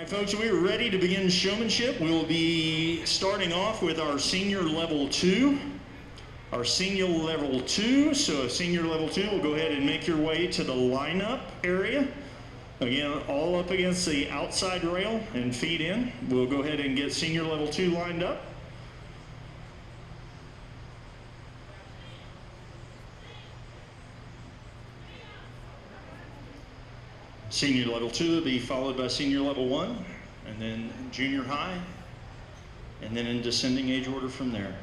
right, folks, we're ready to begin showmanship. We'll be starting off with our senior level 2. Our senior level 2, so senior level 2 will go ahead and make your way to the lineup area. Again, all up against the outside rail and feet in. We'll go ahead and get senior level 2 lined up. Senior level 2 will be followed by senior level 1, and then junior high, and then in descending age order from there.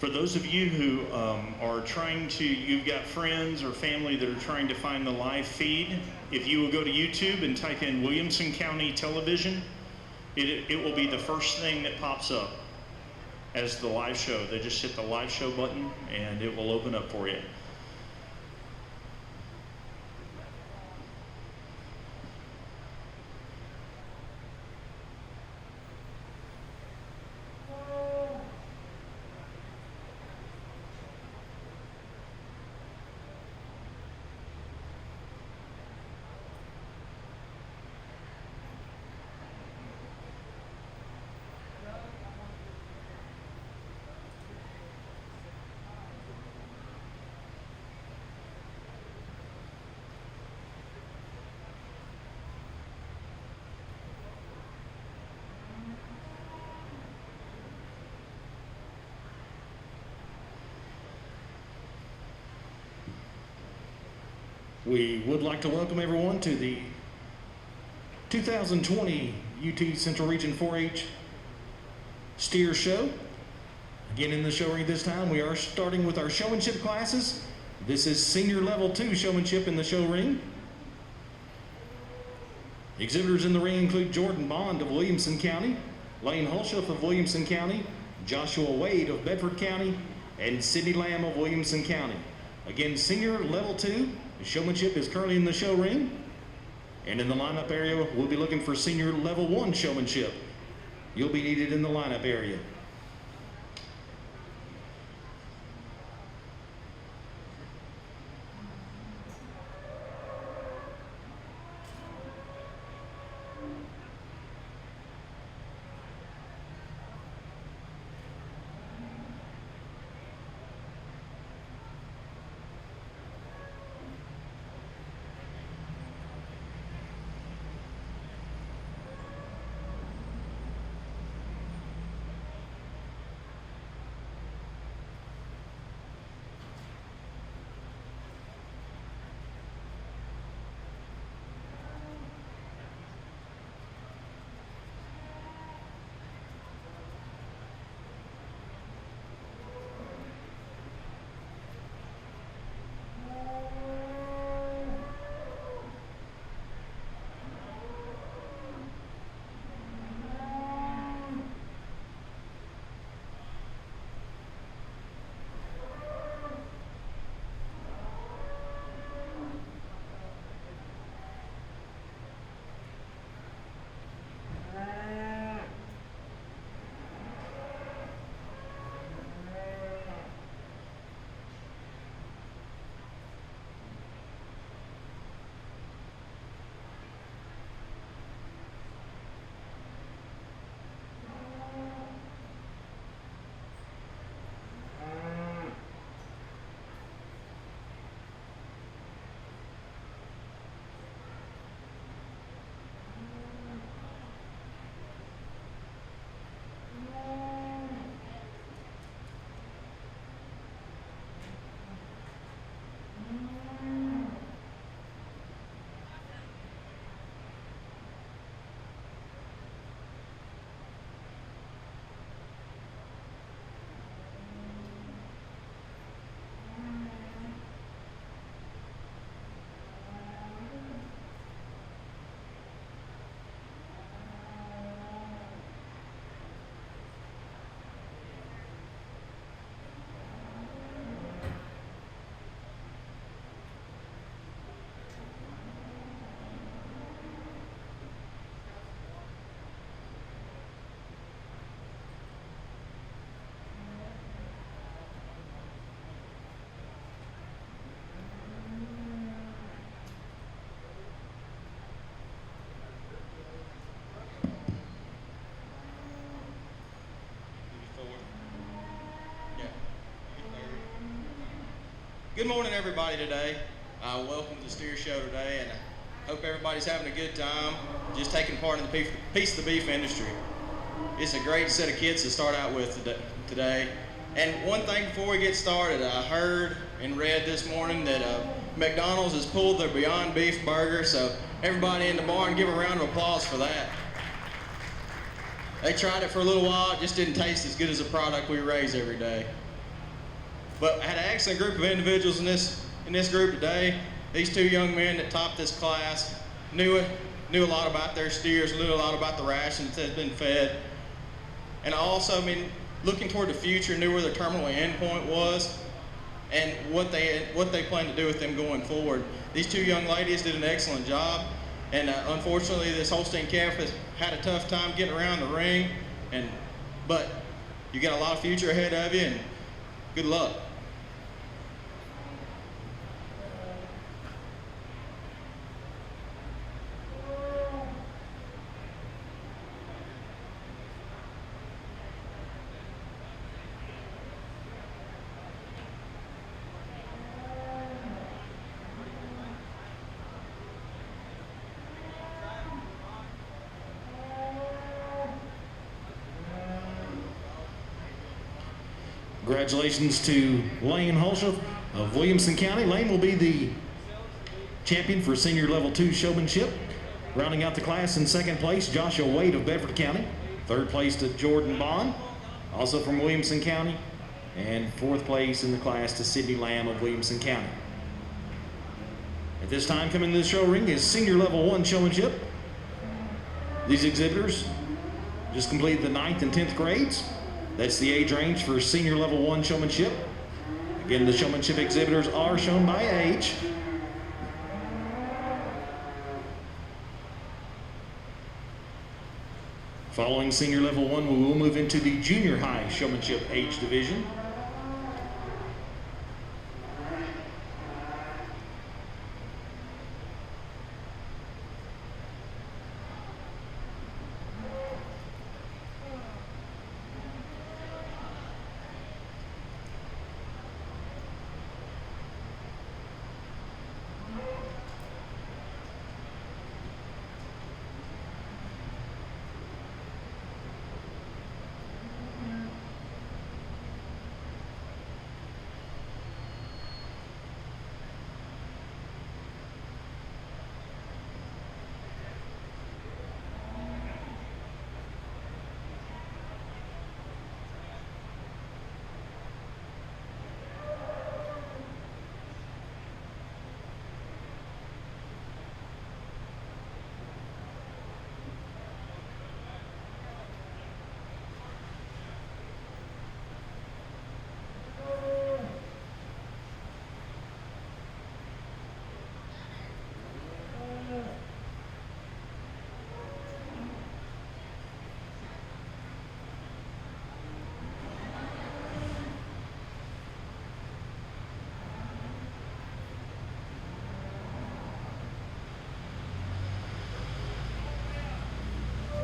For those of you who are trying to, you've got friends or family that are trying to find the live feed, if you will go to YouTube and type in Williamson County Television, it will be the first thing that pops up as the live show. They just hit the live show button and it will open up for you. We would like to welcome everyone to the 2020 UT Central Region 4-H Steer Show. Again, in the show ring this time, we are starting with our showmanship classes. This is Senior Level 2 Showmanship in the show ring. Exhibitors in the ring include Jordan Bond of Williamson County, Lane Hulshoff of Williamson County, Joshua Wade of Bedford County, and Sidney Lamb of Williamson County. Again, Senior Level 2 Showmanship is currently in the show ring. And in the lineup area, we'll be looking for Senior Level 1 Showmanship. You'll be needed in the lineup area. Good morning, everybody today. Welcome to the Steer Show today, and I hope everybody's having a good time just taking part in the piece of the beef industry. It's a great set of kids to start out with today. And one thing before we get started, I heard and read this morning that McDonald's has pulled their Beyond Beef burger, so everybody in the barn, give a round of applause for that. They tried it for a little while, it just didn't taste as good as the product we raise every day. But I had an excellent group of individuals in this group today. These two young men that topped this class knew a lot about their steers, knew a lot about the rations that had been fed. And also, looking toward the future, knew where their terminal endpoint was and what they plan to do with them going forward. These two young ladies did an excellent job, and unfortunately, this Holstein calf has had a tough time getting around the ring. But you got a lot of future ahead of you, and good luck. Congratulations to Lane Hulshoff of Williamson County. Lane will be the champion for Senior Level 2 Showmanship. Rounding out the class in second place, Joshua Wade of Bedford County. Third place to Jordan Bond, also from Williamson County. And fourth place in the class to Sydney Lamb of Williamson County. At this time, coming to the show ring is Senior Level 1 Showmanship. These exhibitors just completed the 9th and 10th grades. That's the age range for Senior Level 1 Showmanship. Again, the Showmanship exhibitors are shown by age. Following Senior Level 1, we will move into the Junior High Showmanship age division.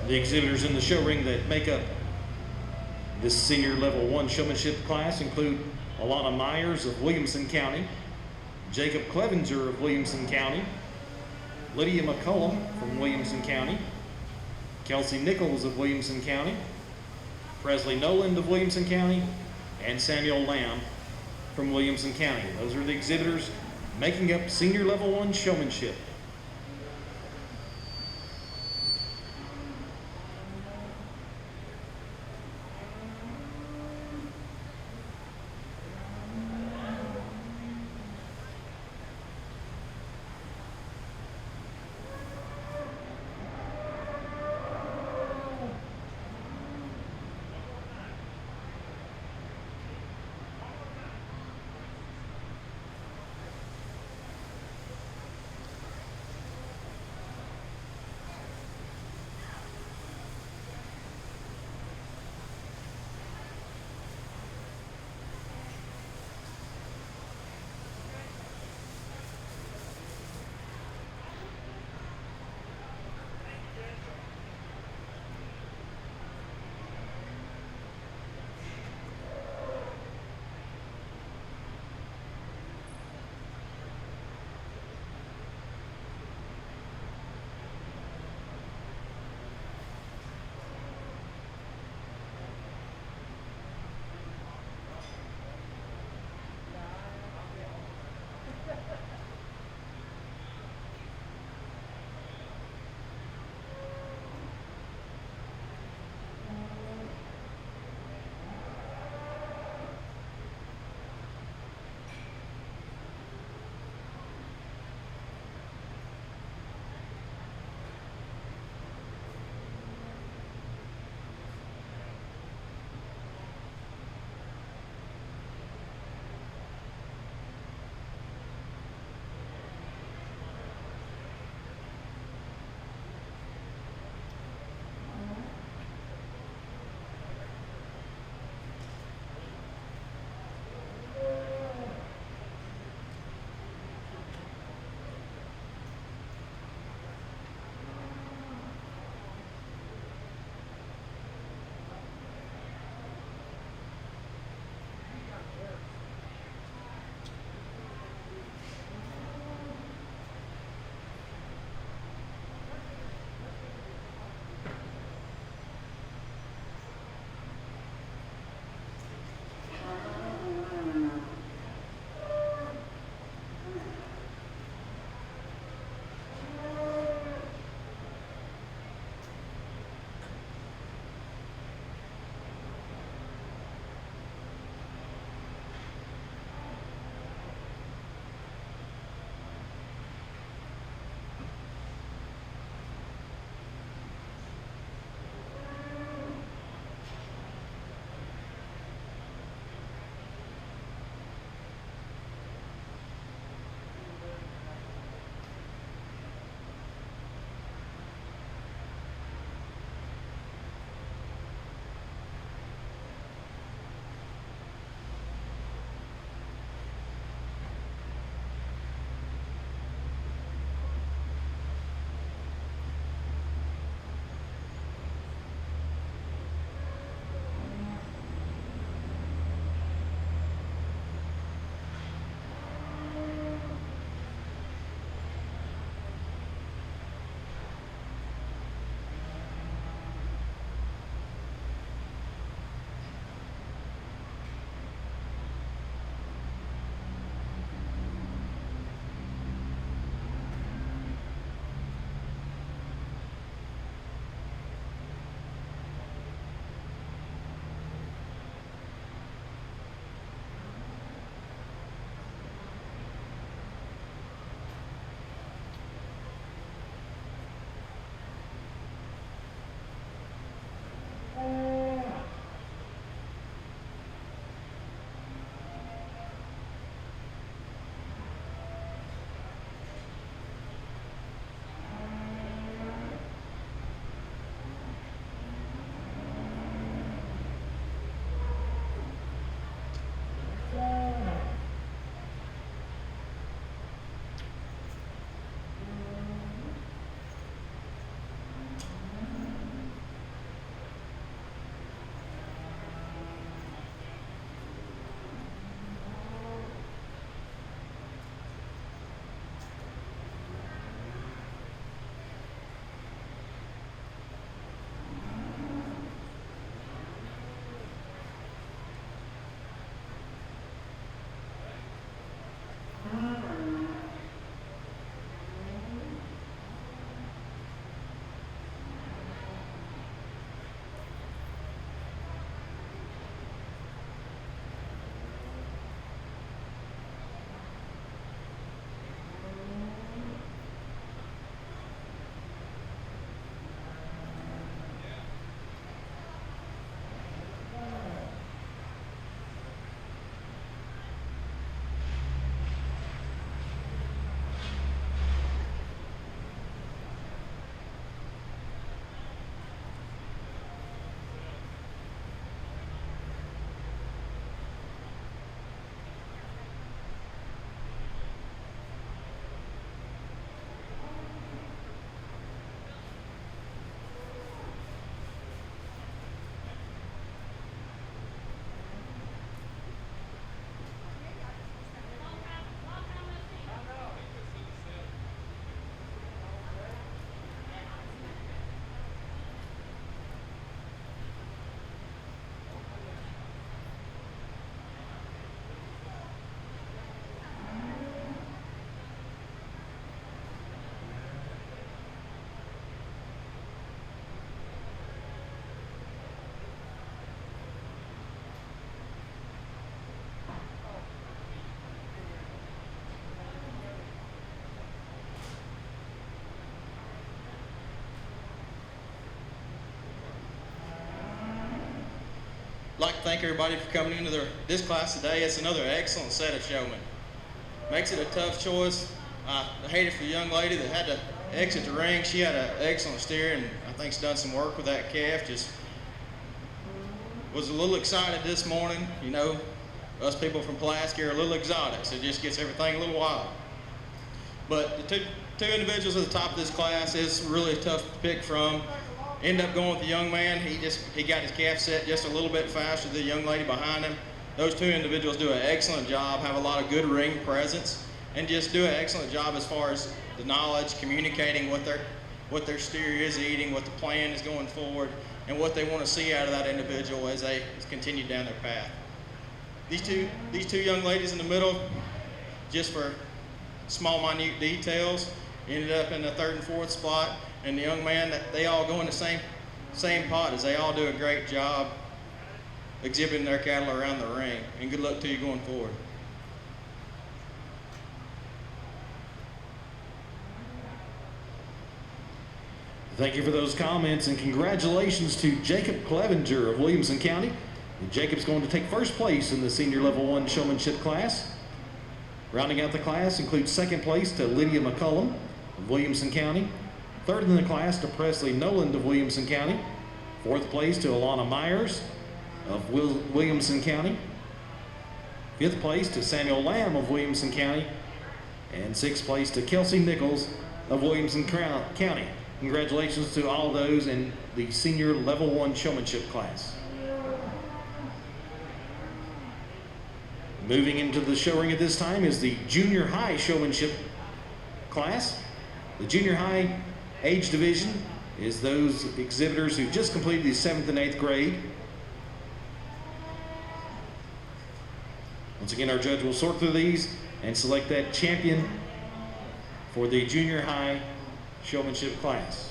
The exhibitors in the show ring that make up this Senior Level 1 Showmanship class include Alana Myers of Williamson County, Jacob Clevenger of Williamson County, Lydia McCullum from Williamson County, Kelsey Nichols of Williamson County, Presley Noland of Williamson County, and Samuel Lamb from Williamson County. Those are the exhibitors making up Senior Level 1 Showmanship. to thank everybody for coming into this class today. It's another excellent set of showmen. Makes it a tough choice. I hate it for the young lady that had to exit the ring. She had an excellent steer, and I think she's done some work with that calf. Just was a little excited this morning. You know, us people from Pulaski are a little exotic, so it just gets everything a little wild. But the two individuals at the top of this class is really tough to pick from. End up going with the young man. He got his calf set just a little bit faster than the young lady behind him. Those two individuals do an excellent job, have a lot of good ring presence, and just do an excellent job as far as the knowledge, communicating what their steer is eating, what the plan is going forward, and what they want to see out of that individual as they continue down their path. These two young ladies in the middle, just for small, minute details, ended up in the third and fourth spot, and the young man, they all go in the same pot as they all do a great job exhibiting their cattle around the ring. And good luck to you going forward. Thank you for those comments, and congratulations to Jacob Clevenger of Williamson County. And Jacob's going to take first place in the senior level 1 showmanship class. Rounding out the class includes second place to Lydia McCullum of Williamson County. Third in the class to Presley Noland of Williamson County. Fourth place to Alana Myers of Williamson County. Fifth place to Samuel Lamb of Williamson County. And sixth place to Kelsey Nichols of Williamson County. Congratulations to all of those in the senior level 1 showmanship class. Moving into the show ring at this time is the junior high showmanship class. The junior high age division is those exhibitors who just completed the 7th and 8th grade. Once again, our judge will sort through these and select that champion for the junior high showmanship class.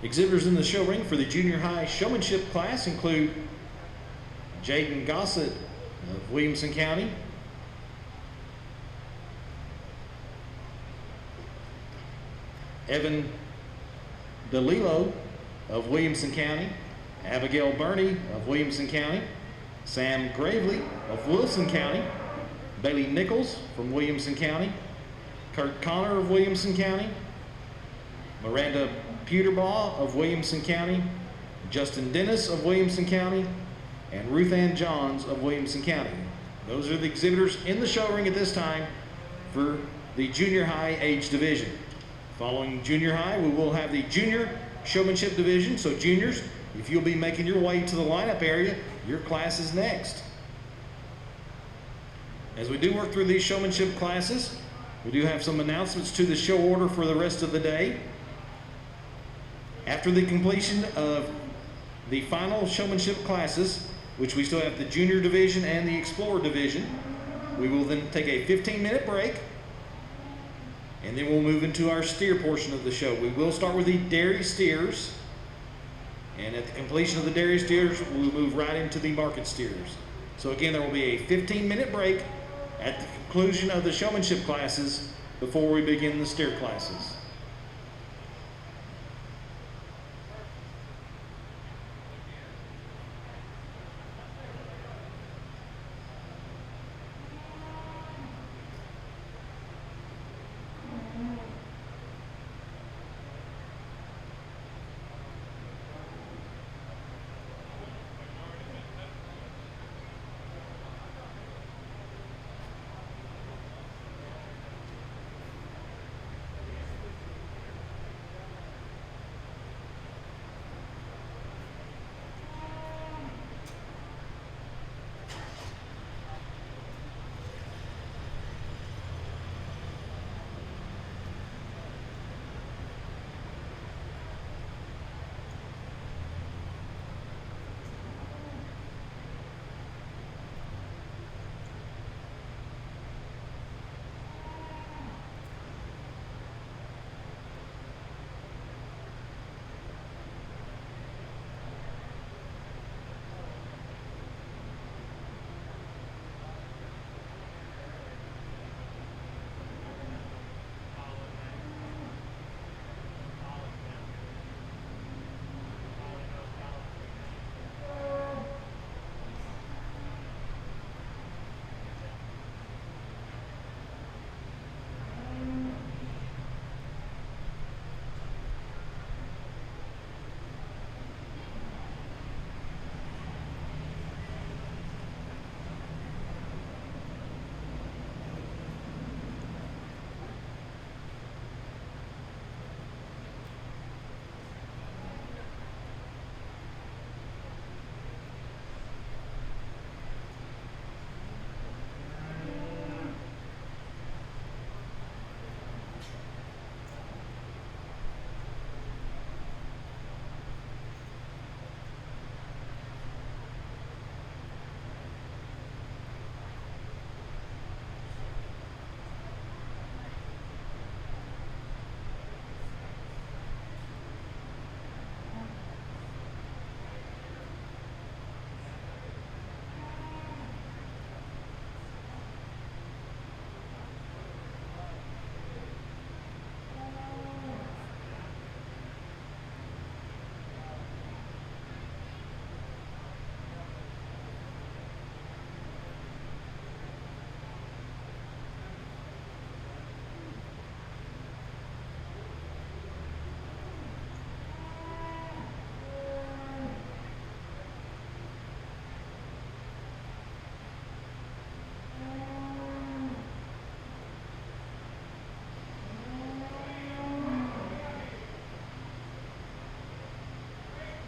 Exhibitors in the show ring for the junior high showmanship class include Jaden Gossett of Williamson County, Evan DeLillo of Williamson County, Abigail Burney of Williamson County, Sam Gravely of Wilson County, Bailey Nichols from Williamson County, Kurt Connor of Williamson County, Miranda Peterbaugh of Williamson County, Justin Dennis of Williamson County, and Ruth Ann Johns of Williamson County. Those are the exhibitors in the show ring at this time for the junior high age division. Following junior high, we will have the junior showmanship division. So juniors, if you'll be making your way to the lineup area, your class is next. As we do work through these showmanship classes, we do have some announcements to the show order for the rest of the day. After the completion of the final showmanship classes, which we still have the Junior Division and the Explorer Division. We will then take a 15-minute break, and then we'll move into our steer portion of the show. We will start with the dairy steers, and at the completion of the dairy steers, we'll move right into the market steers. So again, there will be a 15-minute break at the conclusion of the showmanship classes before we begin the steer classes.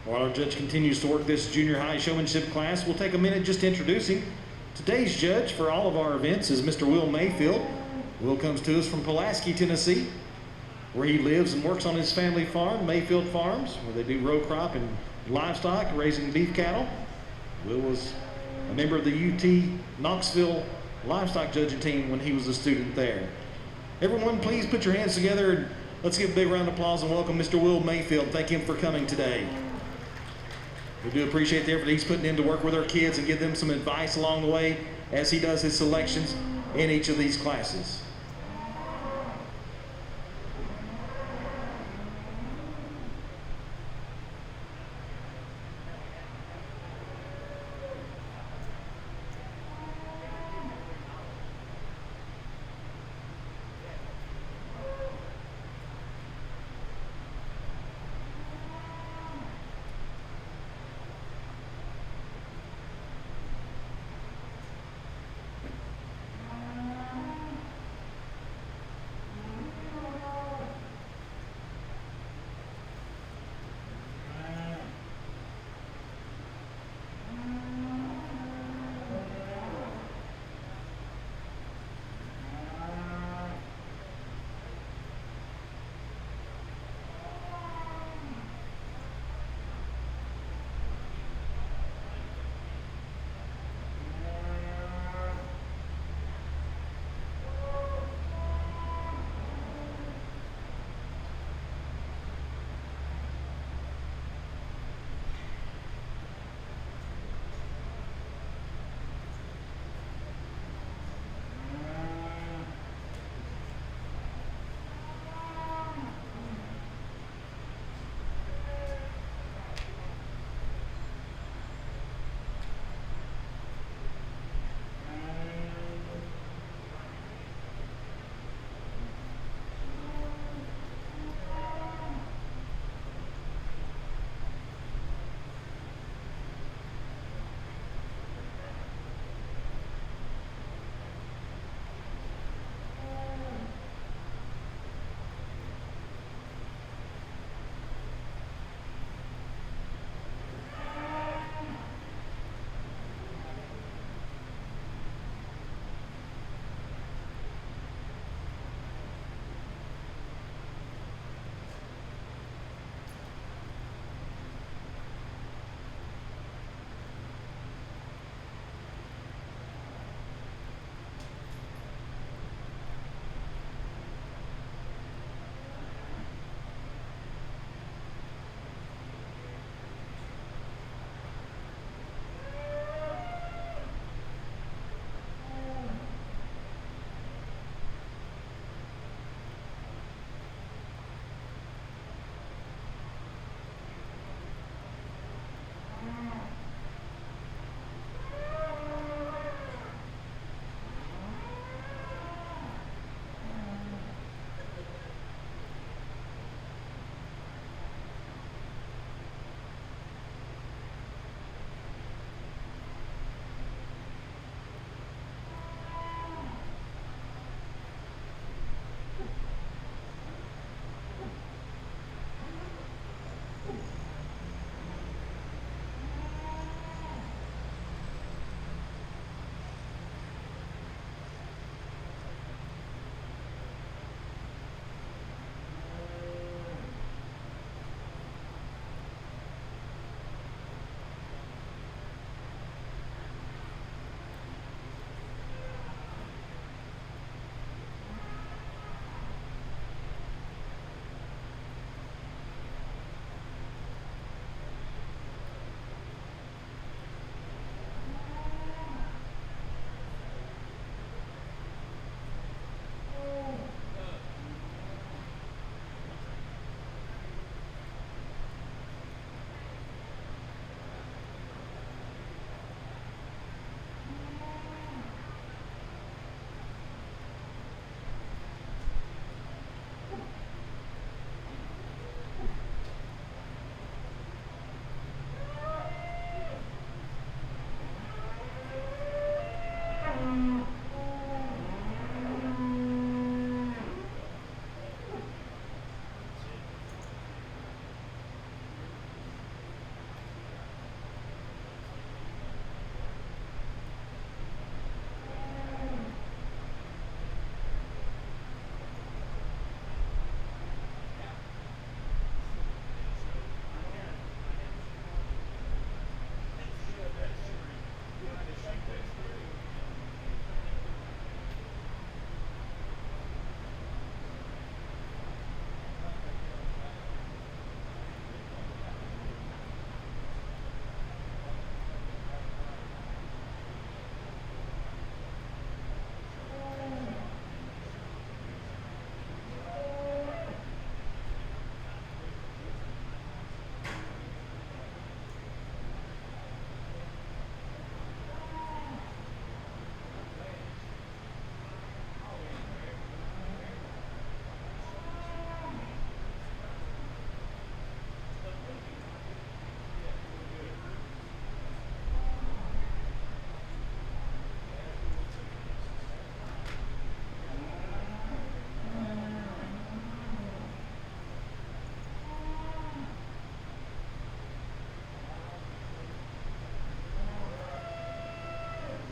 While our judge continues to work this junior high showmanship class, we'll take a minute just to introduce him. Today's judge for all of our events is Mr. Will Mayfield. Will comes to us from Pulaski, Tennessee, where he lives and works on his family farm, Mayfield Farms, where they do row crop and livestock, raising beef cattle. Will was a member of the UT Knoxville livestock judging team when he was a student there. Everyone, please put your hands together and let's give a big round of applause and welcome Mr. Will Mayfield. Thank him for coming today. We do appreciate the effort he's putting in to work with our kids and give them some advice along the way as he does his selections in each of these classes.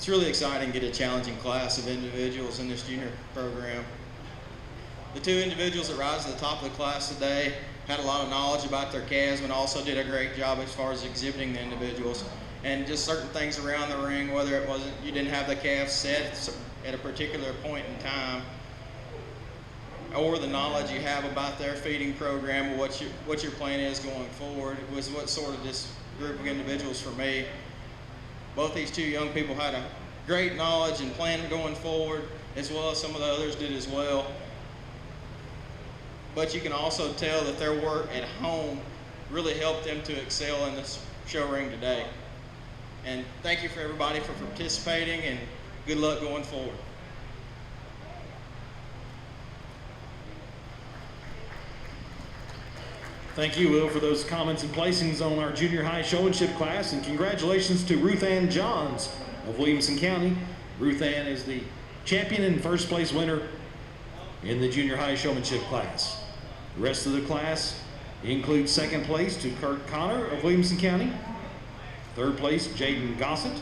It's really exciting to get a challenging class of individuals in this junior program. The two individuals that rise to the top of the class today had a lot of knowledge about their calves, but also did a great job as far as exhibiting the individuals. And just certain things around the ring, whether it wasn't, you didn't have the calf set at a particular point in time, or the knowledge you have about their feeding program, or what your plan is going forward, was what sorted this group of individuals for me. Both these two young people had a great knowledge and plan going forward, as well as some of the others did as well. But you can also tell that their work at home really helped them to excel in this show ring today. And thank you for everybody for participating, and good luck going forward. Thank you, Will, for those comments and placings on our junior high showmanship class, and congratulations to Ruth Ann Johns of Williamson County. Ruth Ann is the champion and first place winner in the junior high showmanship class. The rest of the class includes second place to Kurt Connor of Williamson County, third place Jaden Gossett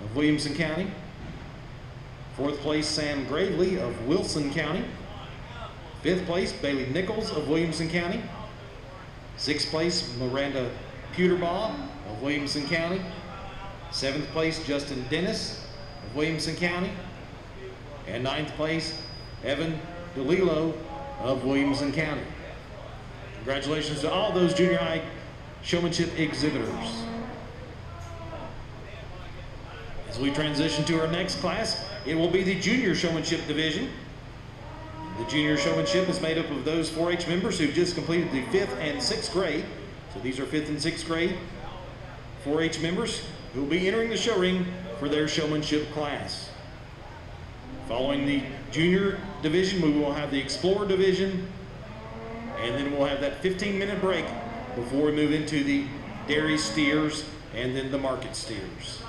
of Williamson County, fourth place Sam Gravely of Wilson County, fifth place Bailey Nichols of Williamson County, sixth place Miranda Pewterbaugh of Williamson County, seventh place Justin Dennis of Williamson County, and ninth place Evan DeLillo of Williamson County. Congratulations to all those junior high showmanship exhibitors. As we transition to our next class, it will be the junior showmanship division. The junior showmanship is made up of those 4-H members who've just completed the 5th and 6th grade. So these are 5th and 6th grade 4-H members who will be entering the show ring for their showmanship class. Following the junior division, we will have the Explorer division, and then we'll have that 15-minute break before we move into the dairy steers and then the market steers.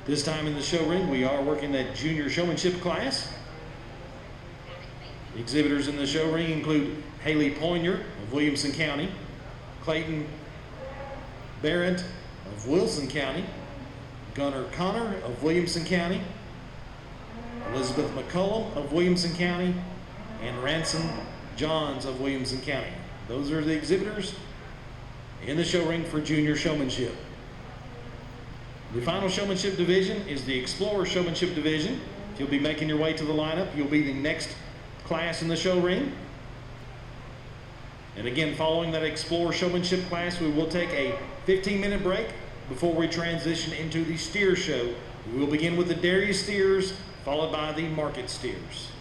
This time in the show ring, we are working that junior showmanship class. Exhibitors in the show ring include Haley Poinier of Williamson County, Clayton Barrett of Wilson County, Gunnar Connor of Williamson County, Elizabeth McCullum of Williamson County, and Ransom Johns of Williamson County. Those are the exhibitors in the show ring for junior showmanship. The final showmanship division is the Explorer Showmanship Division. If you'll be making your way to the lineup, you'll be the next class in the show ring. And again, following that Explorer Showmanship class, we will take a 15-minute break before we transition into the steer show. We will begin with the dairy steers, followed by the market steers.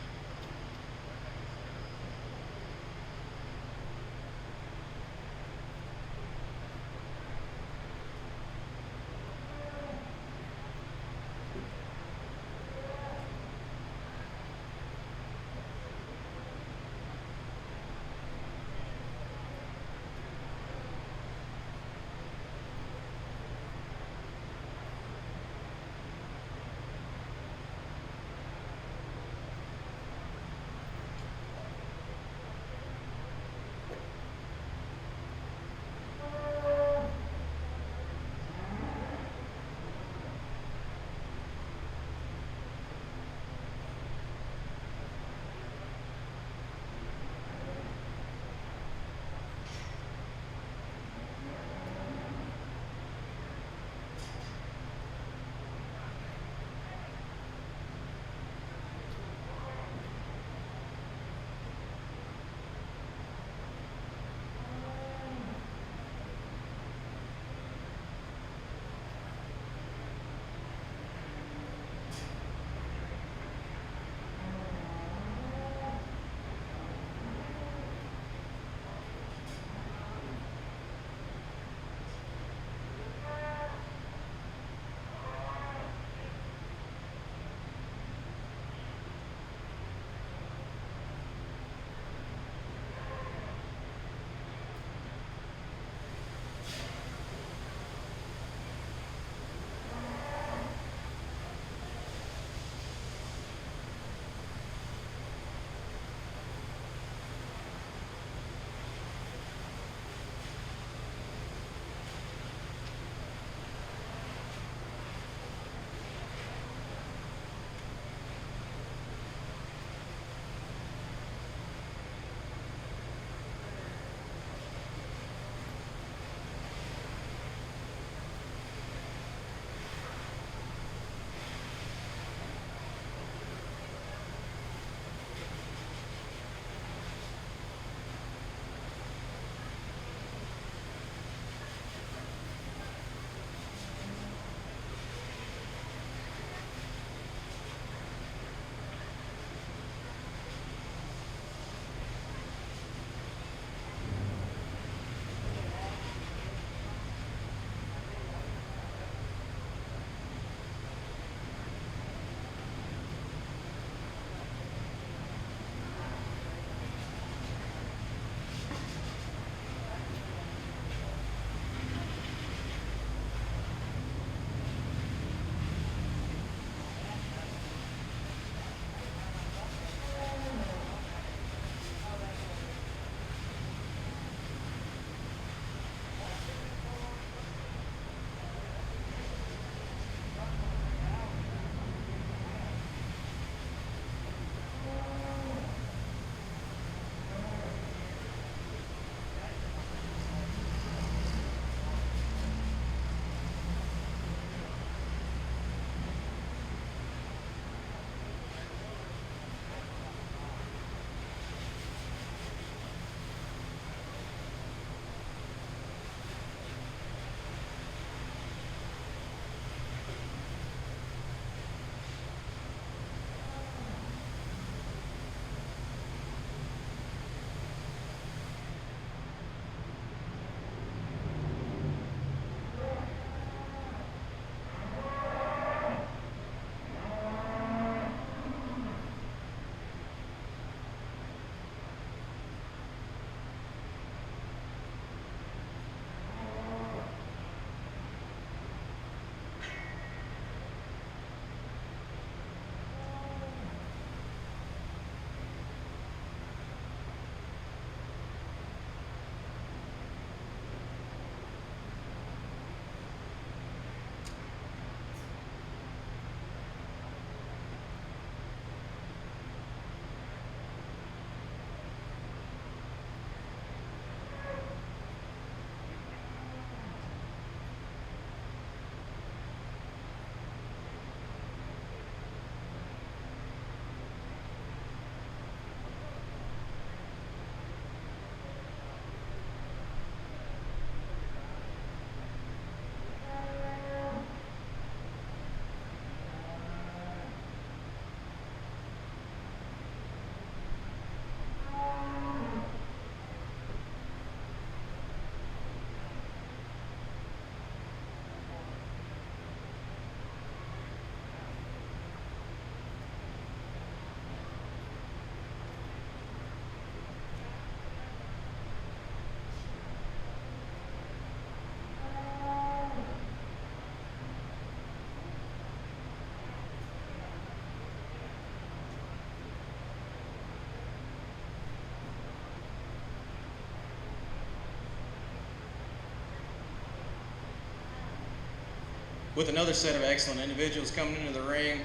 with another set of excellent individuals coming into the ring.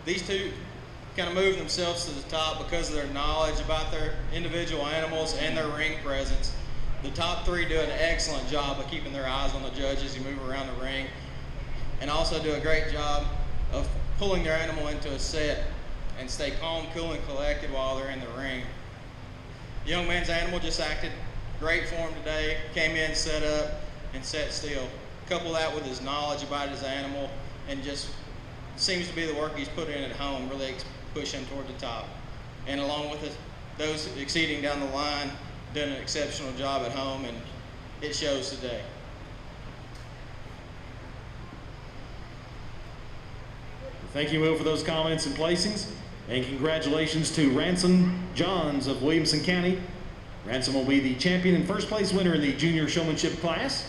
These two kind of move themselves to the top because of their knowledge about their individual animals and their ring presence. The top three do an excellent job of keeping their eyes on the judge as you move around the ring, and also do a great job of pulling their animal into a set and stay calm, cool, and collected while they're in the ring. The young man's animal just acted great for him today, came in, set up, and sat still. Couple that with his knowledge about his animal, and just seems to be the work he's put in at home really push him toward the top. And along with it, those exceeding down the line, done an exceptional job at home, and it shows today. Thank you, Will, for those comments and placings. And congratulations to Ransom Johns of Williamson County. Ransom will be the champion and first place winner in the junior showmanship class.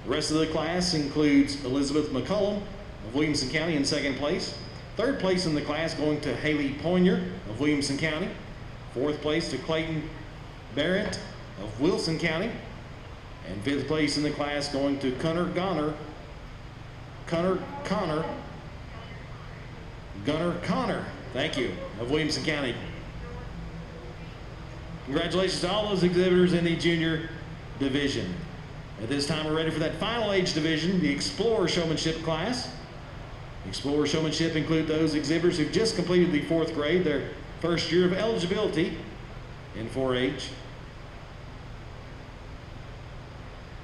The rest of the class includes Elizabeth McCullum of Williamson County in second place. Third place in the class going to Haley Poinier of Williamson County. Fourth place to Clayton Barrett of Wilson County. And fifth place in the class going to Gunnar Connor, thank you, of Williamson County. Congratulations to all those exhibitors in the junior division. At this time, we're ready for that final age division, the Explorer Showmanship class. Explorer Showmanship include those exhibitors who've just completed the 4th grade, their first year of eligibility in 4-H.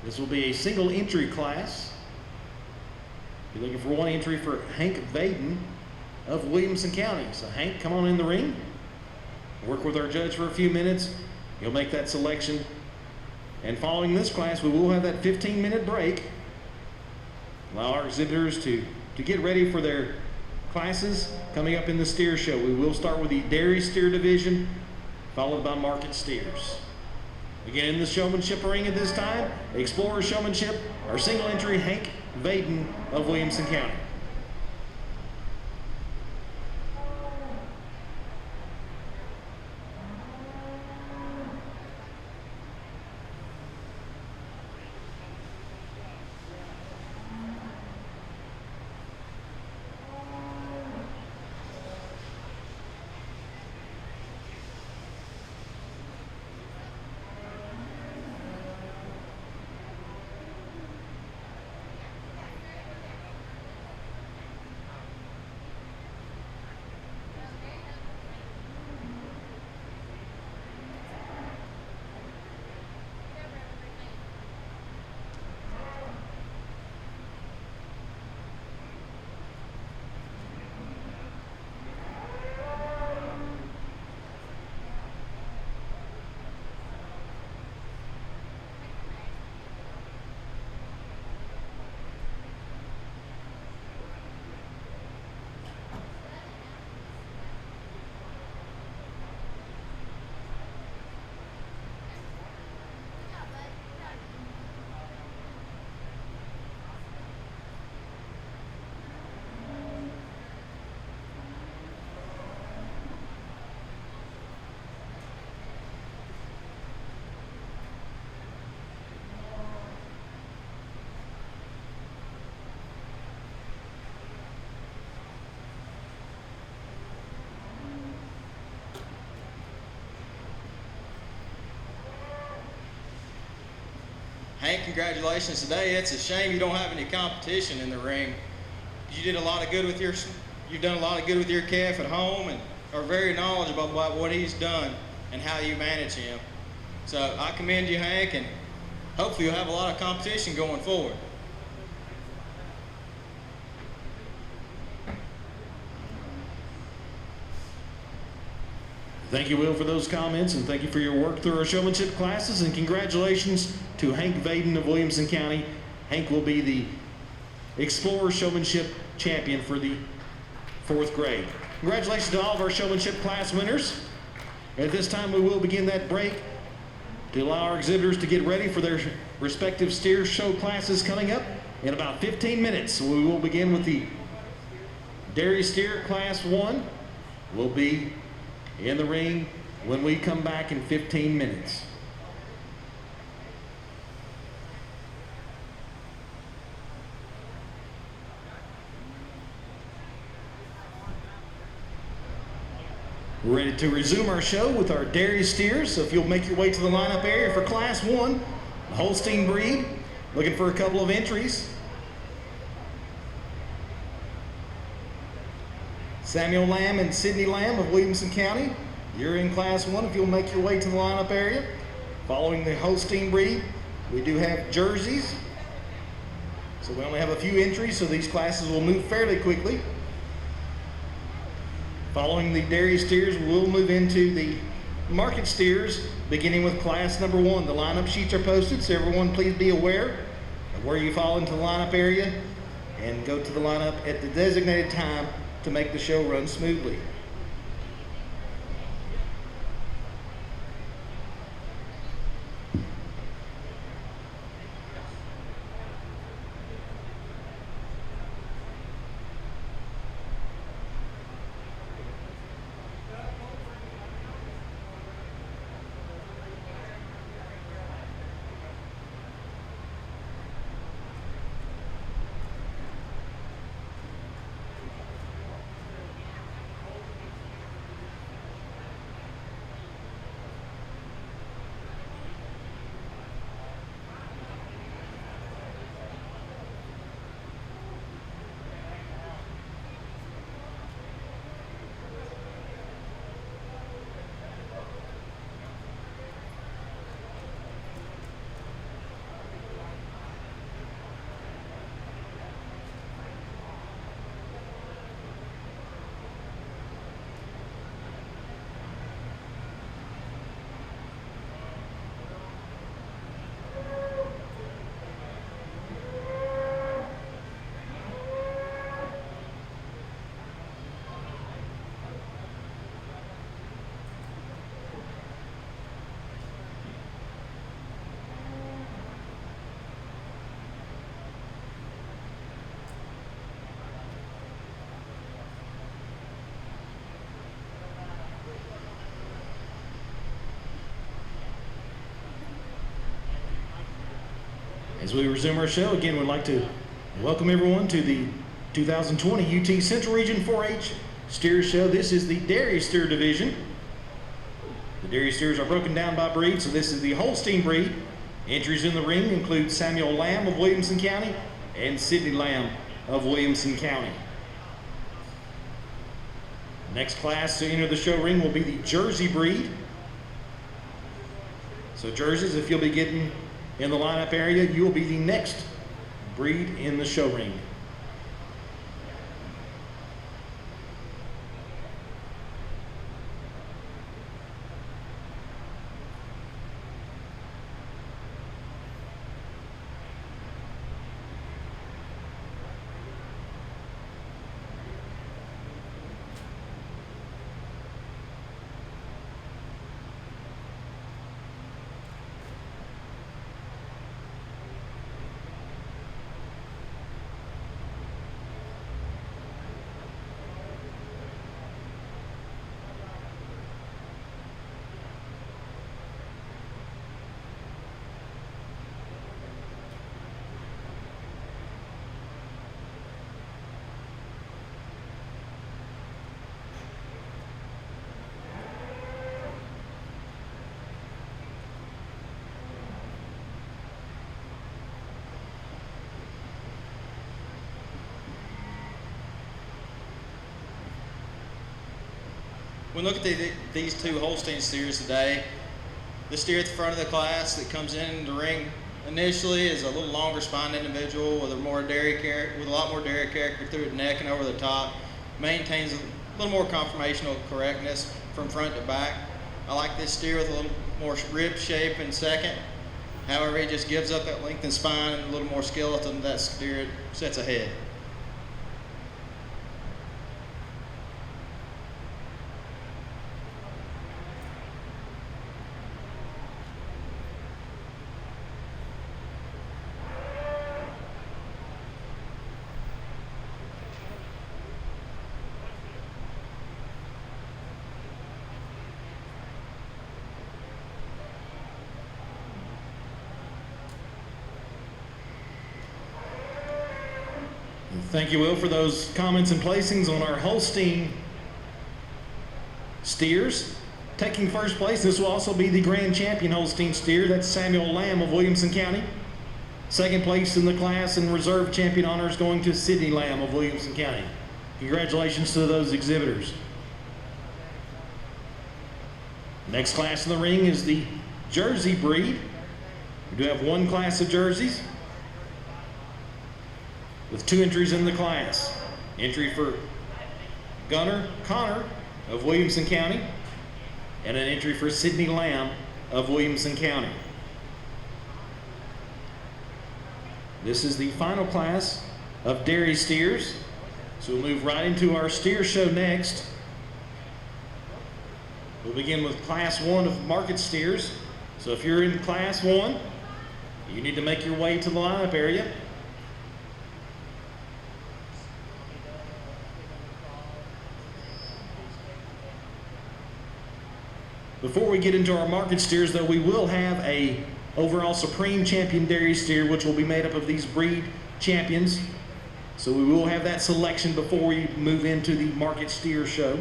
This will be a single entry class. You're looking for one entry for Hank Vaden of Williamson County. So Hank, come on in the ring. Work with our judge for a few minutes. You'll make that selection. And following this class, we will have that 15-minute break. Allow our exhibitors to get ready for their classes coming up in the steer show. We will start with the dairy steer division, followed by market steers. Again, in the showmanship ring at this time, Explorer Showmanship, our single entry Hank Vaden of Williamson County. Hank, congratulations today. It's a shame you don't have any competition in the ring. You did a lot of good with you've done a lot of good with your calf at home, and are very knowledgeable about what he's done and how you manage him. So I commend you, Hank, and hopefully you'll have a lot of competition going forward. Thank you, Will, for those comments, and thank you for your work through our showmanship classes, and congratulations to Hank Vaden of Williamson County. Hank will be the Explorer Showmanship champion for the 4th grade. Congratulations to all of our showmanship class winners. At this time, we will begin that break to allow our exhibitors to get ready for their respective steer show classes coming up in about 15 minutes. So we will begin with the Dairy Steer Class 1. We'll be in the ring when we come back in 15 minutes. We're ready to resume our show with our dairy steers, so if you'll make your way to the lineup area for Class 1, the Holstein breed, looking for a couple of entries. Samuel Lamb and Sidney Lamb of Williamson County, you're in Class 1 if you'll make your way to the lineup area. Following the Holstein breed, we do have jerseys, so we only have a few entries, so these classes will move fairly quickly. Following the dairy steers, we'll move into the market steers, beginning with class number 1. The lineup sheets are posted, so everyone please be aware of where you fall into the lineup area and go to the lineup at the designated time to make the show run smoothly. As we resume our show, again, we'd like to welcome everyone to the 2020 UT Central Region 4-H Steer Show. This is the dairy steer division. The dairy steers are broken down by breed, so this is the Holstein breed. Entries in the ring include Samuel Lamb of Williamson County and Sidney Lamb of Williamson County. Next class to enter the show ring will be the Jersey breed. So jerseys, if you'll be getting in the lineup area, you will be the next breed in the show ring. When we look at these two Holstein steers today, the steer at the front of the class that comes in the ring initially is a little longer spined individual with a lot more dairy character through the neck and over the top. Maintains a little more conformational correctness from front to back. I like this steer with a little more rib shape in second. However, he just gives up that lengthened spine and a little more skeleton that steer sets ahead. Thank you, Will, for those comments and placings on our Holstein steers. Taking first place, this will also be the grand champion Holstein steer. That's Samuel Lamb of Williamson County. Second place in the class and reserve champion honors going to Sydney Lamb of Williamson County. Congratulations to those exhibitors. Next class in the ring is the Jersey breed. We do have one class of jerseys with 2 entries in the class. Entry for Gunnar Connor of Williamson County and an entry for Sydney Lamb of Williamson County. This is the final class of dairy steers. So we'll move right into our steer show next. We'll begin with class 1 of market steers. So if you're in class 1, you need to make your way to the lineup area. Before we get into our market steers, though, we will have a overall Supreme Champion Dairy Steer, which will be made up of these breed champions. So we will have that selection before we move into the market steer show.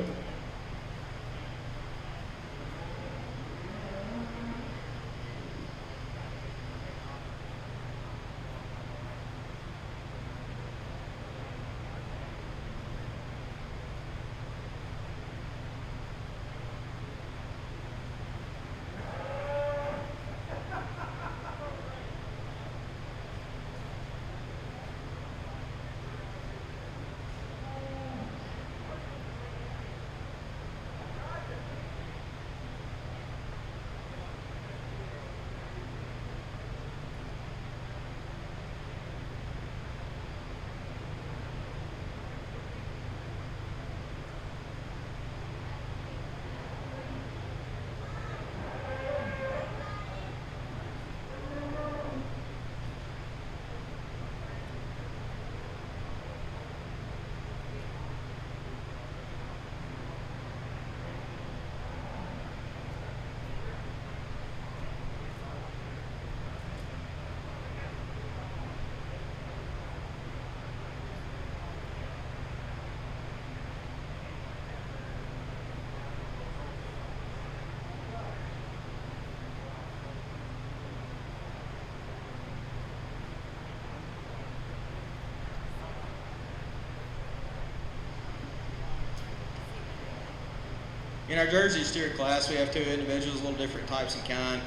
In our Jersey steer class, we have 2 individuals, a little different types in kind.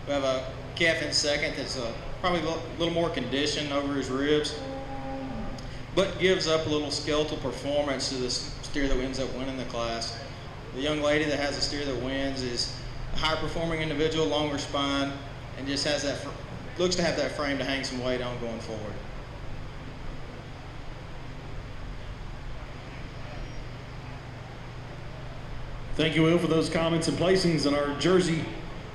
We have a calf in second that's probably a little more conditioned over his ribs, but gives up a little skeletal performance to the steer that ends up winning the class. The young lady that has a steer that wins is a higher performing individual, longer spine, and just has that, looks to have that frame to hang some weight on going forward. Thank you, Will, for those comments and placings in our Jersey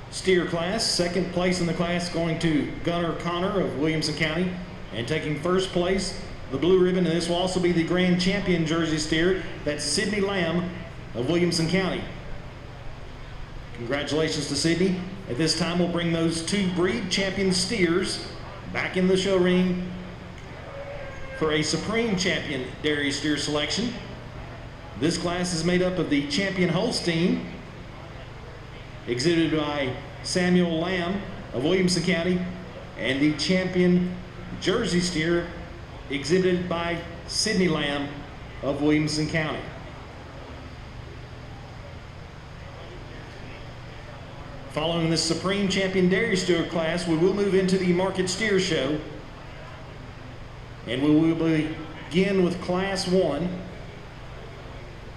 steer class. Second place in the class going to Gunnar Connor of Williamson County. And taking first place, the blue ribbon, and this will also be the grand champion Jersey steer, that's Sydney Lamb of Williamson County. Congratulations to Sydney. At this time, we'll bring those 2 breed champion steers back in the show ring for a Supreme Champion Dairy Steer selection. This class is made up of the Champion Holstein, exhibited by Samuel Lamb of Williamson County, and the Champion Jersey Steer, exhibited by Sydney Lamb of Williamson County. Following this Supreme Champion Dairy Steer class, we will move into the Market Steer Show, and we will begin with Class 1.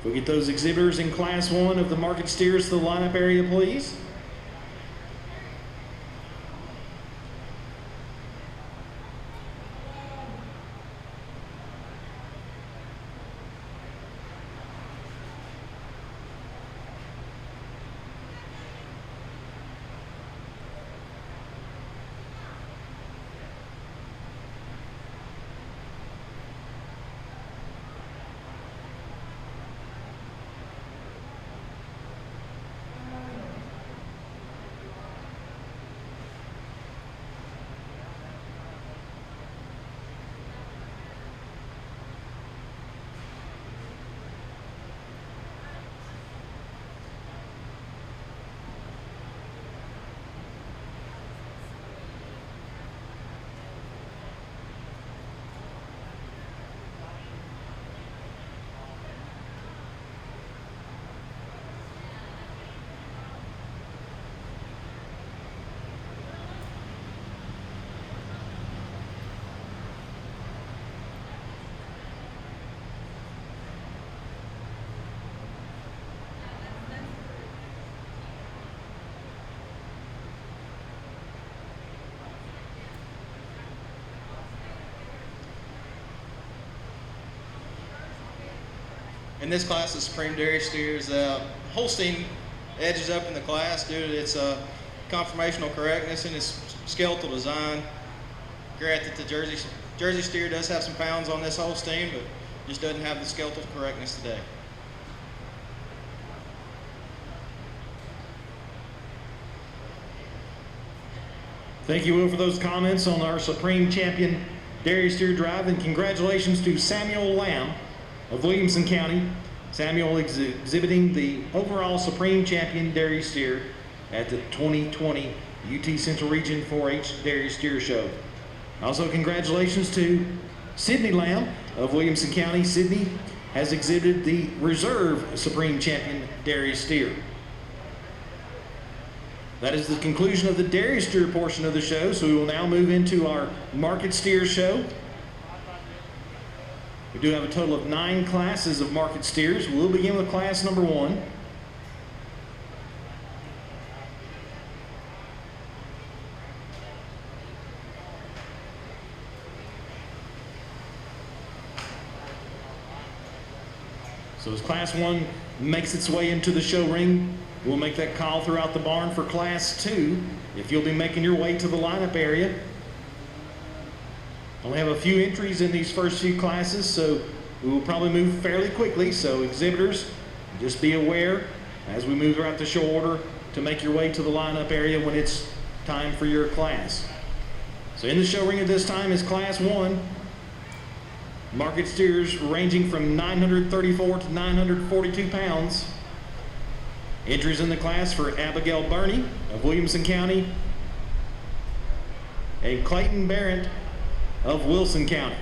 We'll get those exhibitors in Class 1 of the market steers to the lineup area, please. In this class of Supreme Dairy Steers, Holstein edges up in the class due to its conformational correctness and its skeletal design. Granted, the Jersey steer does have some pounds on this Holstein, but just doesn't have the skeletal correctness today. Thank you, Will, for those comments on our Supreme Champion Dairy Steer Drive, and congratulations to Samuel Lamb of Williamson County. Samuel exhibiting the overall Supreme Champion Dairy Steer at the 2020 UT Central Region 4-H Dairy Steer Show. Also, congratulations to Sydney Lamb of Williamson County. Sydney has exhibited the Reserve Supreme Champion Dairy Steer. That is the conclusion of the dairy steer portion of the show, so we will now move into our market steer show. We do have a total of 9 classes of market steers. We'll begin with class number 1. So as class 1 makes its way into the show ring, we'll make that call throughout the barn for class 2. If you'll be making your way to the lineup area. Only have a few entries in these first few classes, so we will probably move fairly quickly. So exhibitors, just be aware as we move throughout the show order to make your way to the lineup area when it's time for your class. So in the show ring at this time is class 1. Market steers ranging from 934 to 942 pounds. Entries in the class for Abigail Burney of Williamson County and Clayton Barrett of Wilson County.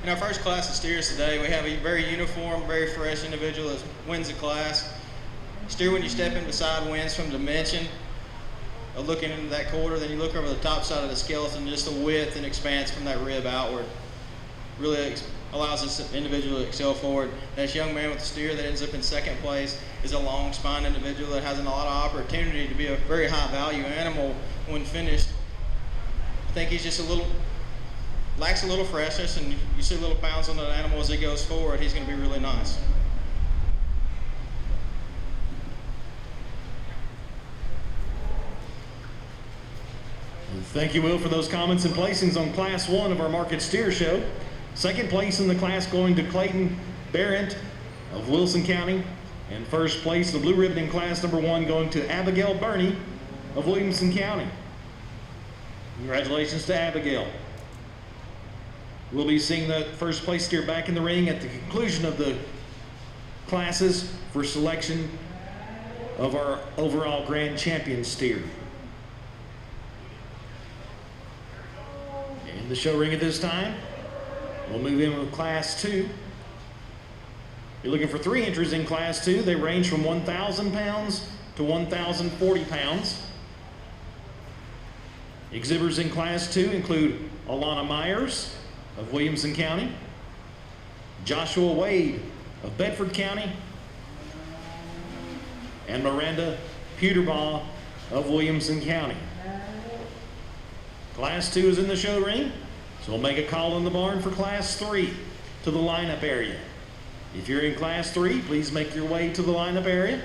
In our first class of steers today, we have a very uniform, very fresh individual that wins the class. Steer, when you step in beside, wins from dimension. Looking into that quarter, then you look over the top side of the skeleton, just the width and expanse from that rib outward. Really allows this individual to excel forward. This young man with the steer that ends up in second place is a long spine individual that has a lot of opportunity to be a very high value animal when finished. I think he's just lacks a little freshness, and you see little pounds on that animal as he goes forward. He's going to be really nice. Thank you, Will, for those comments and placings on class 1 of our market steer show. Second place in the class going to Clayton Barrett of Wilson County, and first place, the blue ribbon in class number 1, going to Abigail Burney of Williamson County. Congratulations to Abigail. We'll be seeing the first place steer back in the ring at the conclusion of the classes for selection of our overall grand champion steer. In the show ring at this time, we'll move in with class 2. You're looking for 3 entries in class 2. They range from 1,000 pounds to 1,040 pounds. Exhibitors in class 2 include Alana Myers of Williamson County, Joshua Wade of Bedford County, and Miranda Peterbaugh of Williamson County. Class 2 is in the show ring, so we'll make a call in the barn for class 3 to the lineup area. If you're in class 3, please make your way to the lineup area.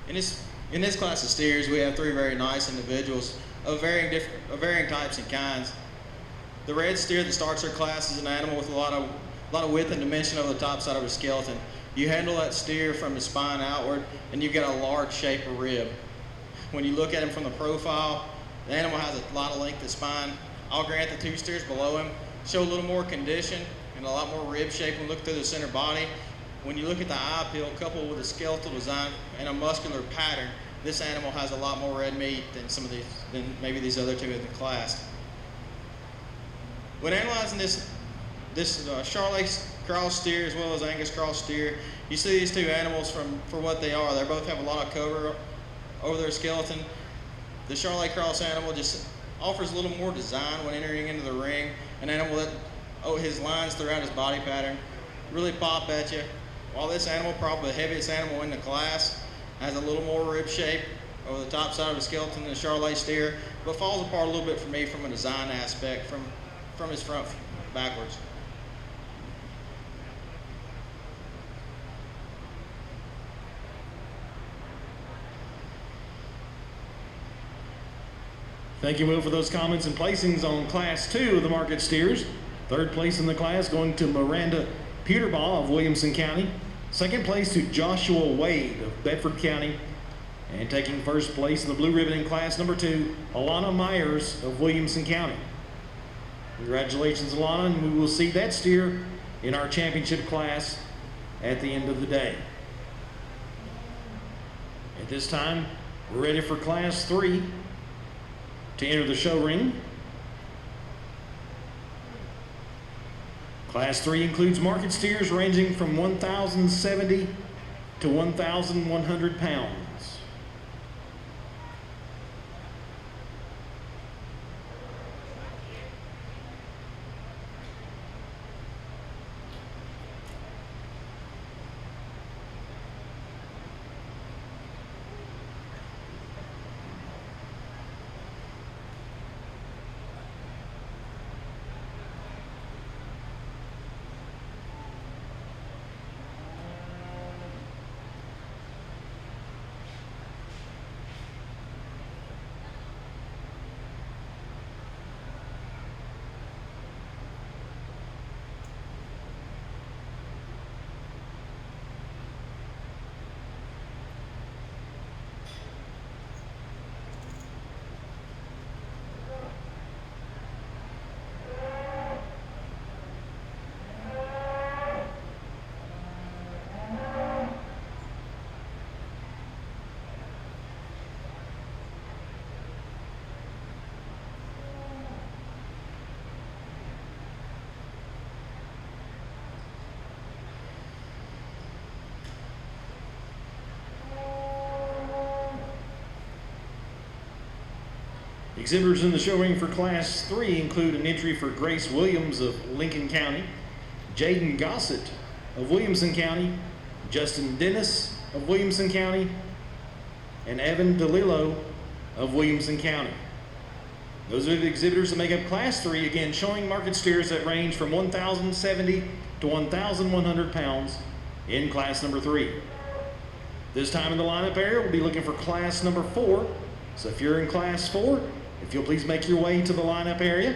In this class of steers, we have three very nice individuals of varying types and kinds. The red steer that starts our class is an animal with a lot of width and dimension over the top side of the skeleton. You handle that steer from the spine outward, and you get a large shape of rib. When you look at him from the profile, the animal has a lot of length of spine. I'll grant the two steers below him show a little more condition and a lot more rib shape when you look through the center body. When you look at the eye peel coupled with a skeletal design and a muscular pattern, this animal has a lot more red meat than maybe these other two in the class. When analyzing this Charolais cross steer as well as Angus cross steer, you see these two animals for what they are. They both have a lot of cover over their skeleton. The Charolais cross animal just offers a little more design when entering into the ring. An animal that, his lines throughout his body pattern really pop at you. While this animal, probably the heaviest animal in the class, has a little more rib shape over the top side of the skeleton than the Charolais steer, but falls apart a little bit for me from a design aspect from his front backwards. Thank you, Will, for those comments and placings on Class 2 of the market steers. Third place in the class going to Miranda Peterbaugh of Williamson County. Second place to Joshua Wade of Bedford County. And taking first place in the blue ribbon in class number 2, Alana Myers of Williamson County. Congratulations, Alana, and we will see that steer in our championship class at the end of the day. At this time, we're ready for Class 3 to enter the show ring. Class 3 includes market steers ranging from 1,070 to 1,100 pounds. Exhibitors in the show ring for Class 3 include an entry for Grace Williams of Lincoln County, Jaden Gossett of Williamson County, Justin Dennis of Williamson County, and Evan DeLillo of Williamson County. Those are the exhibitors that make up Class 3, again showing market steers that range from 1,070 to 1,100 pounds in Class number 3. This time in the lineup area, we'll be looking for Class number 4. So if you're in Class 4, if you'll please make your way to the lineup area.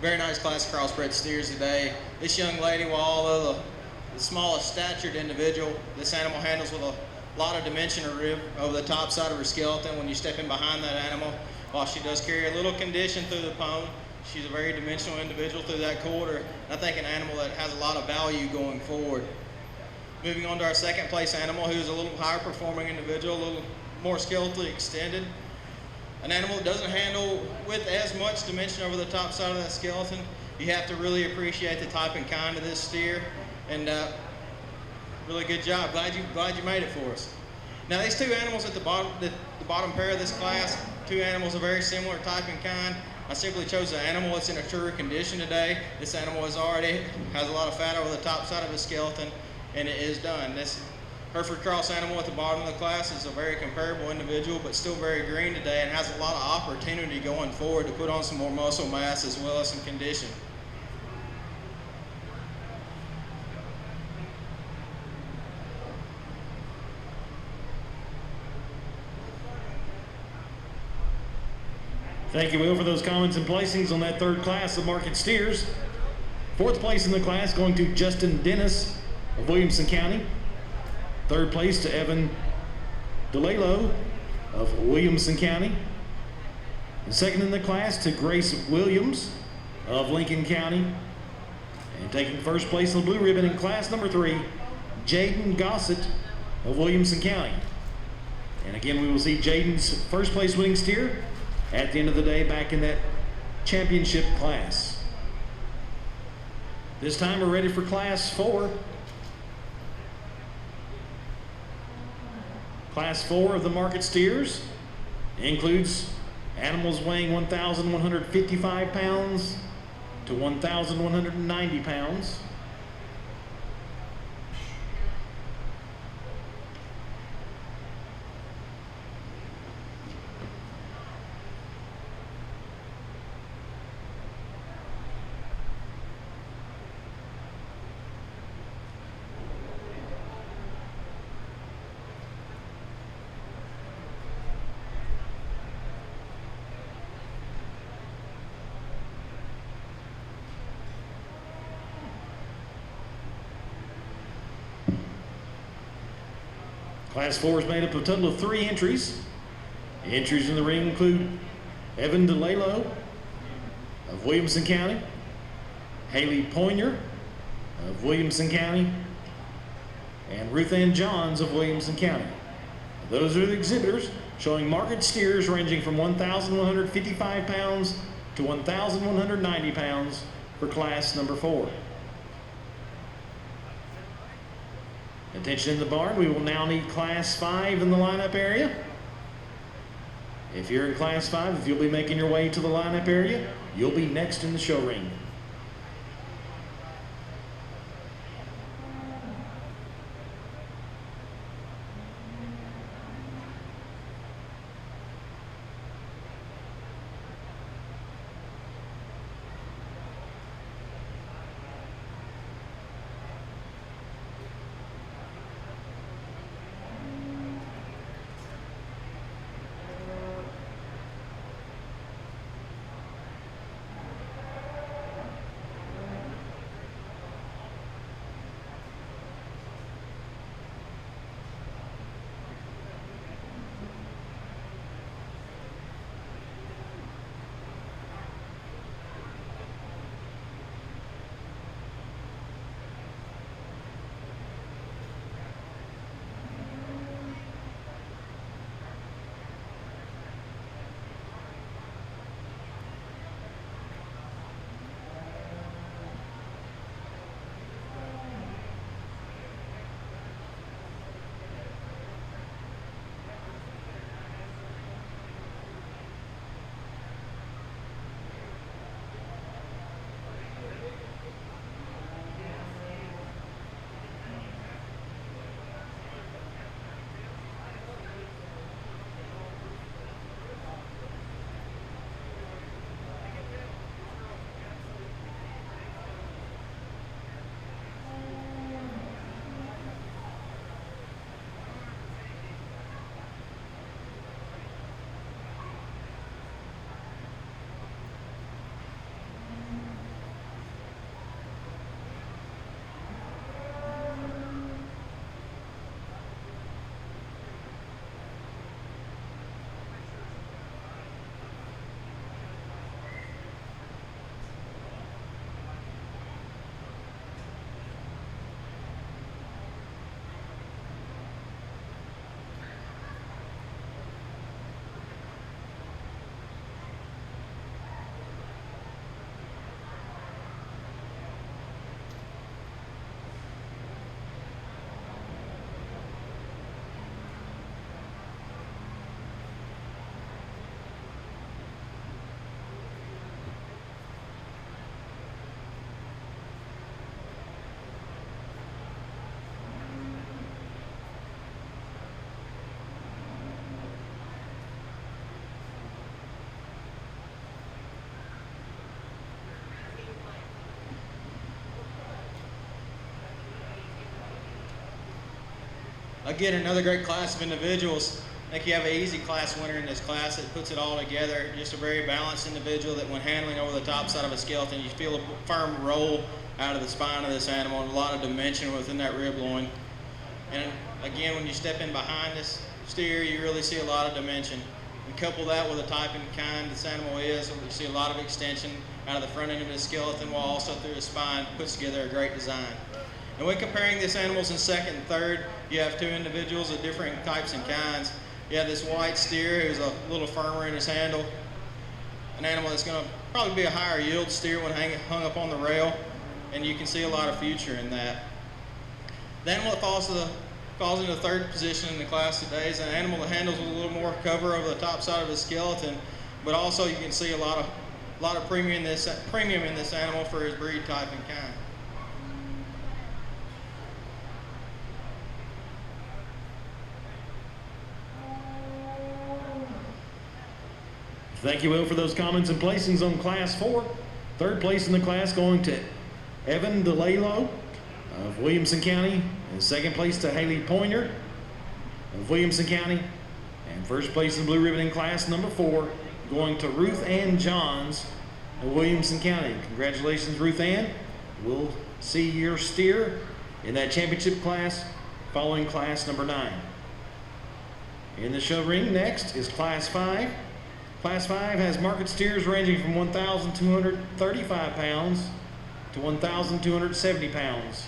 Very nice class of crossbred steers today. This young lady, while although the smallest statured individual, this animal handles with a lot of dimension or rib over the top side of her skeleton when you step in behind that animal. While she does carry a little condition through the pone, she's a very dimensional individual through that quarter. I think an animal that has a lot of value going forward. Moving on to our second place animal, who's a little higher performing individual, a little more skeletally extended. An animal that doesn't handle with as much dimension over the top side of that skeleton. You have to really appreciate the type and kind of this steer, and really good job. Glad you made it for us. Now these two animals at the bottom pair of this class, two animals of very similar type and kind. I simply chose an animal that's in a truer condition today. This animal has a lot of fat over the top side of his skeleton, and it is done. This Hereford Cross animal at the bottom of the class is a very comparable individual, but still very green today, and has a lot of opportunity going forward to put on some more muscle mass as well as some condition. Thank you, Will, for those comments and placings on that third class of market steers. Fourth place in the class going to Justin Dennis of Williamson County. Third place to Evan DeLalo of Williamson County. And second in the class to Grace Williams of Lincoln County. And taking first place on the blue ribbon in class number 3, Jaden Gossett of Williamson County. And again, we will see Jaden's first place winning steer at the end of the day back in that championship class. This time we're ready for class 4. Class 4 of the market steers includes animals weighing 1,155 pounds to 1,190 pounds. Class 4 is made up of a total of 3 entries. Entries in the ring include Evan DeLalo of Williamson County, Haley Poyner of Williamson County, and Ruth Ann Johns of Williamson County. Those are the exhibitors showing market steers ranging from 1,155 pounds to 1,190 pounds for class number 4. Attention in the barn, we will now need class 5 in the lineup area. If you're in class 5, if you'll be making your way to the lineup area, you'll be next in the show ring. Again, another great class of individuals. I think you have an easy class winner in this class that puts it all together. Just a very balanced individual that when handling over the top side of a skeleton, you feel a firm roll out of the spine of this animal and a lot of dimension within that rib loin. And again, when you step in behind this steer, you really see a lot of dimension. And couple that with the type and kind this animal is, you see a lot of extension out of the front end of his skeleton while also through his spine, puts together a great design. And when comparing these animals in second and third, you have two individuals of different types and kinds. You have this white steer who's a little firmer in his handle, an animal that's going to probably be a higher yield steer when hung up on the rail, and you can see a lot of future in that. The animal that falls into the third position in the class today is an animal that handles with a little more cover over the top side of his skeleton, but also you can see a lot of premium in this animal for his breed type and kind. Thank you, Will, for those comments and placings on Class 4. Third place in the class going to Evan DeLalo of Williamson County, and second place to Haley Pointer of Williamson County, and first place in blue ribbon in class number 4 going to Ruth Ann Johns of Williamson County. Congratulations, Ruth Ann. We'll see your steer in that championship class following class number 9. In the show ring next is Class 5. Class 5 has market steers ranging from 1,235 pounds to 1,270 pounds.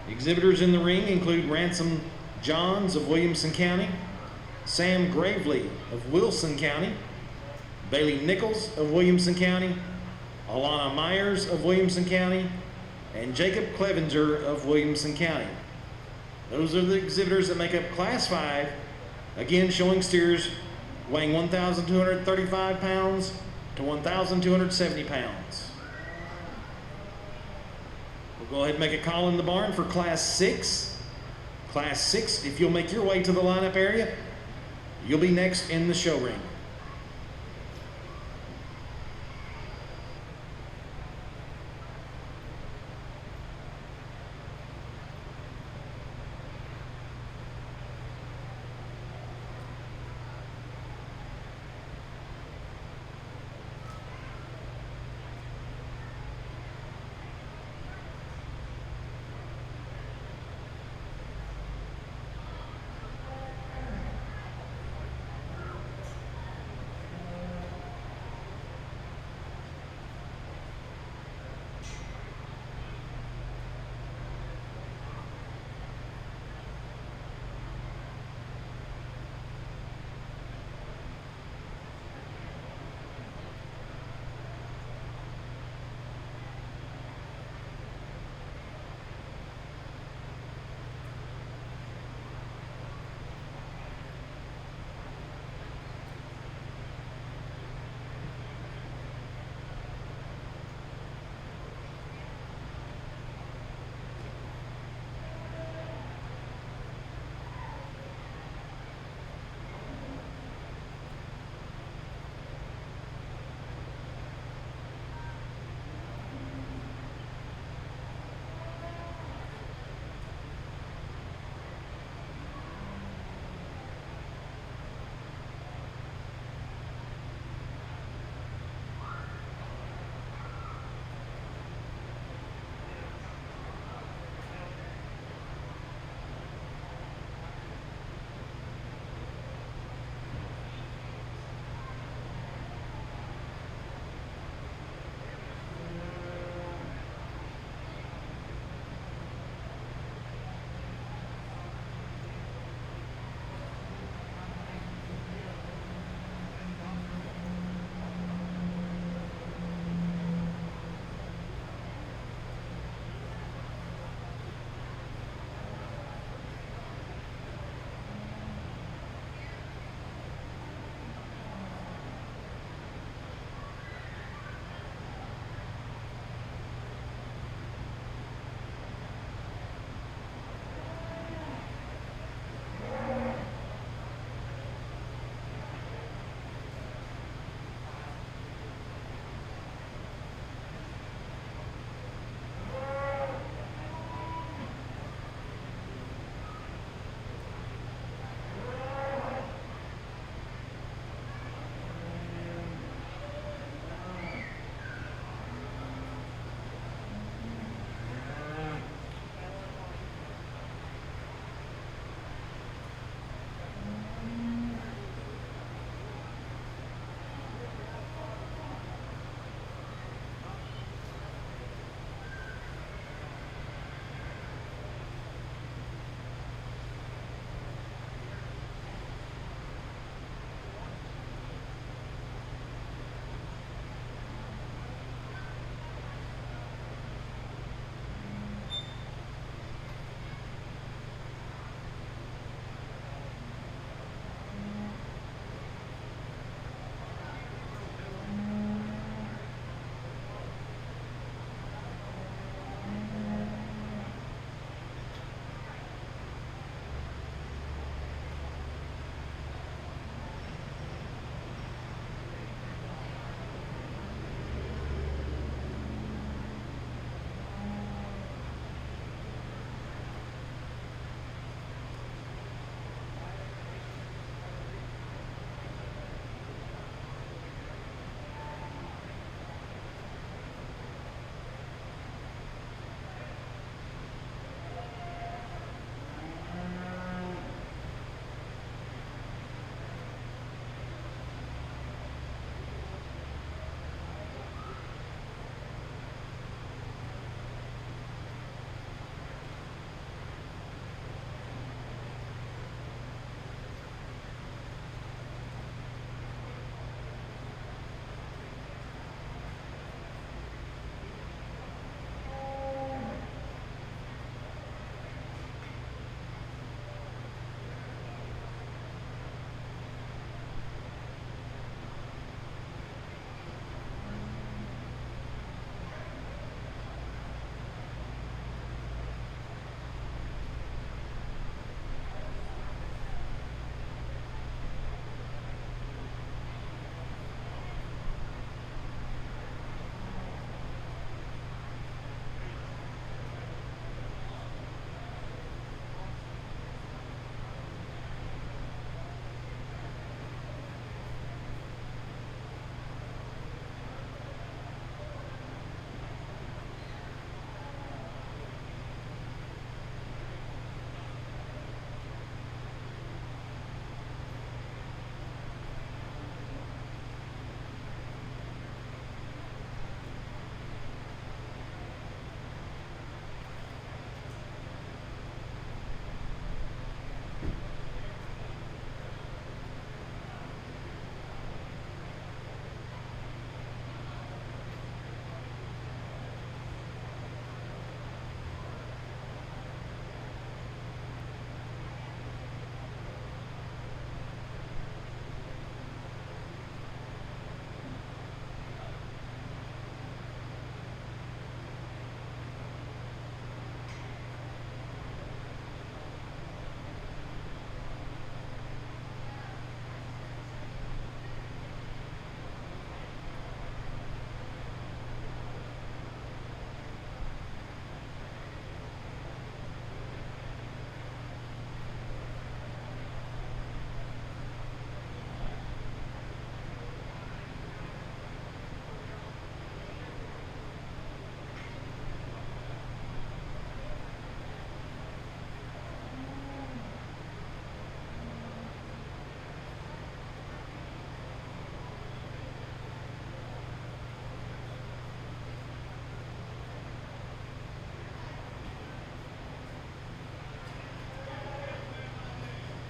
Exhibitors in the ring include Ransom Johns of Williamson County, Sam Gravely of Wilson County, Bailey Nichols of Williamson County, Alana Myers of Williamson County, and Jacob Clevenger of Williamson County. Those are the exhibitors that make up Class 5, again showing steers weighing 1,235 pounds to 1,270 pounds. We'll go ahead and make a call in the barn for Class 6. Class 6, if you'll make your way to the lineup area, you'll be next in the show ring.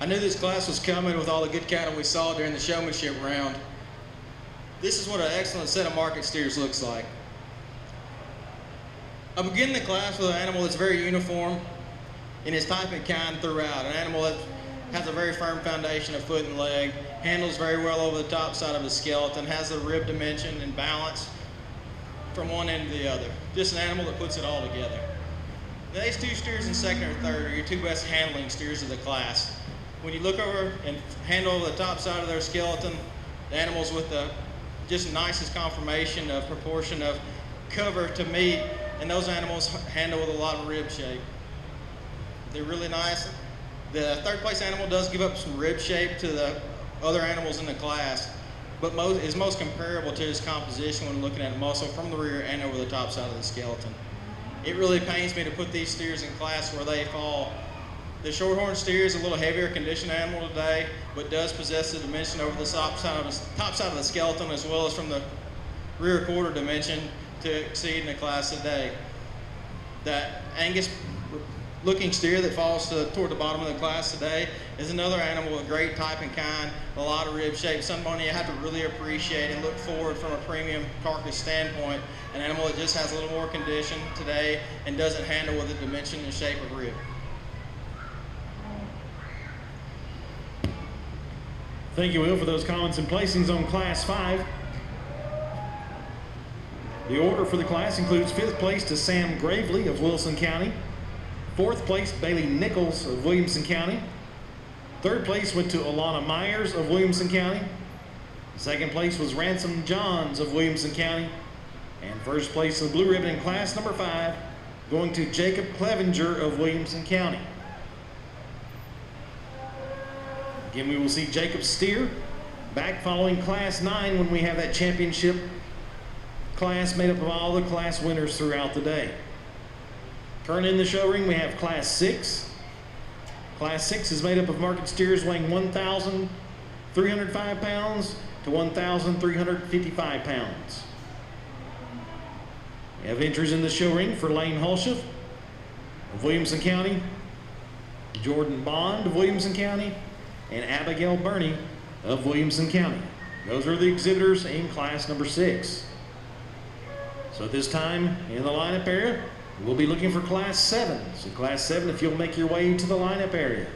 I knew this class was coming with all the good cattle we saw during the showmanship round. This is what an excellent set of market steers looks like. I begin the class with an animal that's very uniform in its type and kind throughout. An animal that has a very firm foundation of foot and leg, handles very well over the top side of the skeleton, has the rib dimension and balance from one end to the other. Just an animal that puts it all together. Now, these two steers in second or third are your two best handling steers of the class. When you look over and handle over the top side of their skeleton, the animals with the just nicest conformation of proportion of cover to meat, and those animals handle with a lot of rib shape. They're really nice. The third place animal does give up some rib shape to the other animals in the class, but is most comparable to his composition when looking at muscle from the rear and over the top side of the skeleton. It really pains me to put these steers in class where they fall. The shorthorn steer is a little heavier conditioned animal today, but does possess the dimension over the top side of the skeleton as well as from the rear quarter dimension to exceed in the class today. That Angus looking steer that falls toward the bottom of the class today is another animal with great type and kind, a lot of rib shape, something you have to really appreciate and look forward from a premium carcass standpoint. An animal that just has a little more condition today and doesn't handle with the dimension and shape of rib. Thank you, Will, for those comments and placings on Class 5. The order for the class includes 5th place to Sam Gravely of Wilson County. 4th place, Bailey Nichols of Williamson County. 3rd place went to Alana Myers of Williamson County. 2nd place was Ransom Johns of Williamson County. And 1st place in the blue ribbon in class number 5, going to Jacob Clevenger of Williamson County. Again, we will see Jacob steer back following class 9 when we have that championship class made up of all the class winners throughout the day. Currently in the show ring, we have class 6. Class 6 is made up of market steers weighing 1,305 pounds to 1,355 pounds. We have entries in the show ring for Lane Hulshoff of Williamson County, Jordan Bond of Williamson County, and Abigail Burney of Williamson County. Those are the exhibitors in class number 6. So at this time in the lineup area, we'll be looking for class 7. So class 7, if you'll make your way to the lineup area.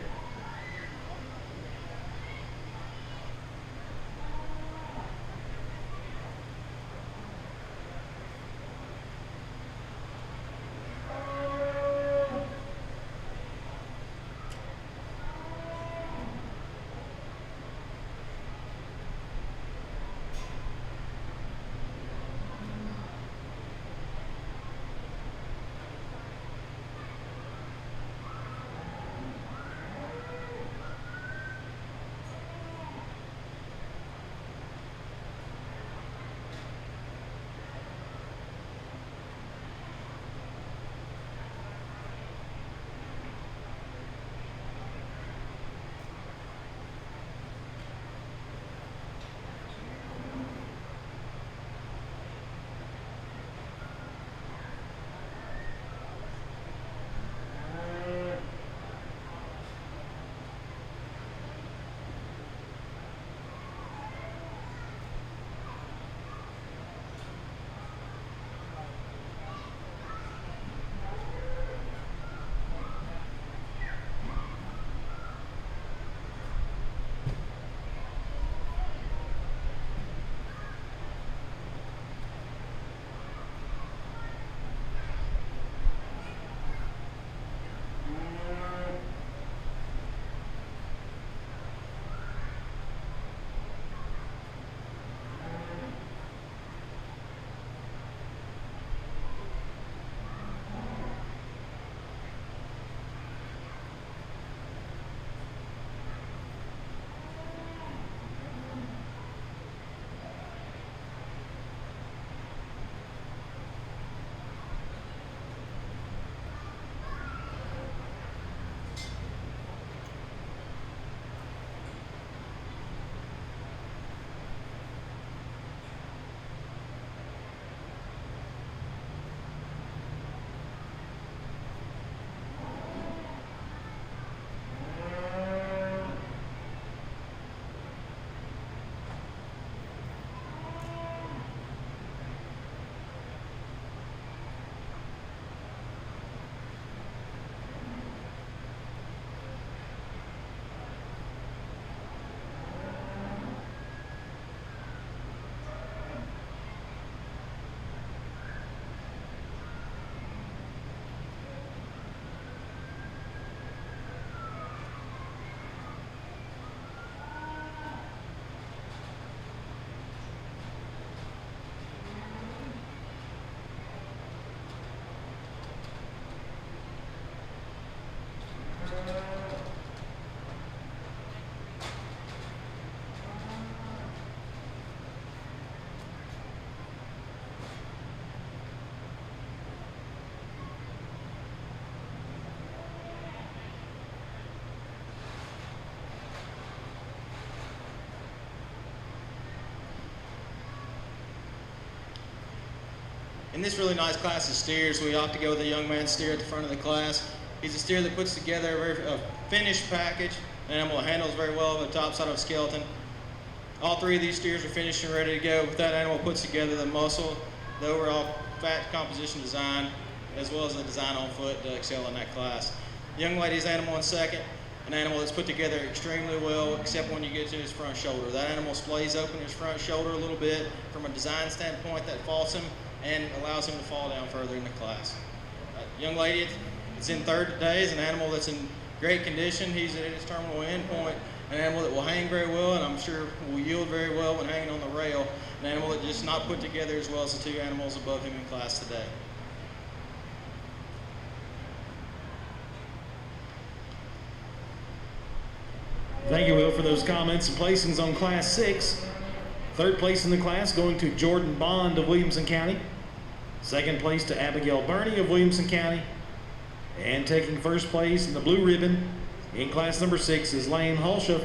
In this really nice class of steers, we opt to go with a young man steer at the front of the class. He's a steer that puts together a finished package, an animal that handles very well on the top side of a skeleton. All three of these steers are finished and ready to go, but that animal puts together the muscle, the overall fat composition design, as well as the design on foot to excel in that class. The young lady's animal in second, an animal that's put together extremely well, except when you get to his front shoulder. That animal splays open his front shoulder a little bit from a design standpoint that faults him and allows him to fall down further in the class. Young lady that's in third today is an animal that's in great condition. He's at his terminal endpoint, an animal that will hang very well, and I'm sure will yield very well when hanging on the rail. An animal that just not put together as well as the two animals above him in class today. Thank you, Will, for those comments and placings on Class 6. Third place in the class going to Jordan Bond of Williamson County. Second place to Abigail Burney of Williamson County. And taking first place in the blue ribbon in class number 6 is Lane Hulshoff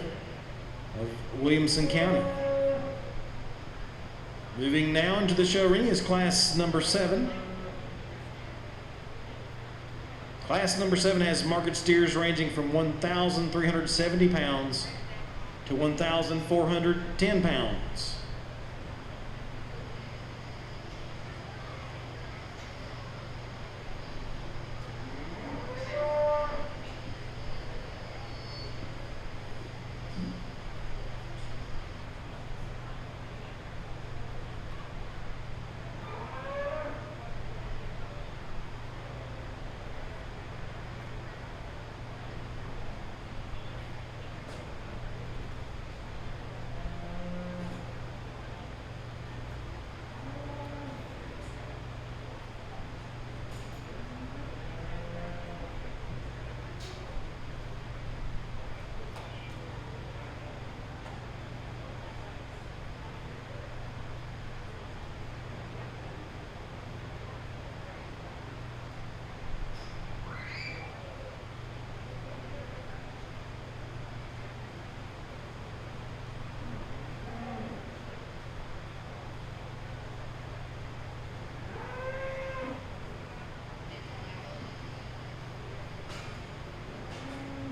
of Williamson County. Moving now into the show ring is class number 7. Class number 7 has market steers ranging from 1,370 pounds to 1,410 pounds.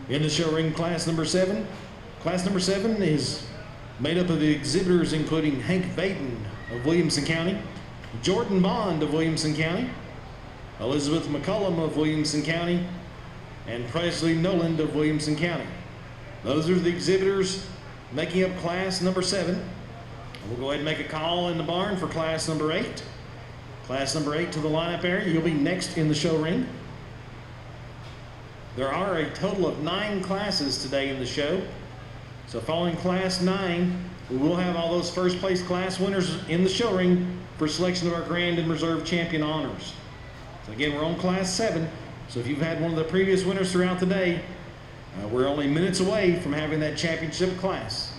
In the show ring, class number 7. Class number 7 is made up of the exhibitors including Hank Vaden of Williamson County, Jordan Bond of Williamson County, Elizabeth McCullum of Williamson County, and Presley Noland of Williamson County. Those are the exhibitors making up class number 7. We'll go ahead and make a call in the barn for class number 8. Class number 8 to the lineup area. You'll be next in the show ring. There are a total of 9 classes today in the show. So following class 9, we will have all those first place class winners in the show ring for selection of our grand and reserve champion honors. So again, we're on class 7. So if you've had one of the previous winners throughout the day, we're only minutes away from having that championship class.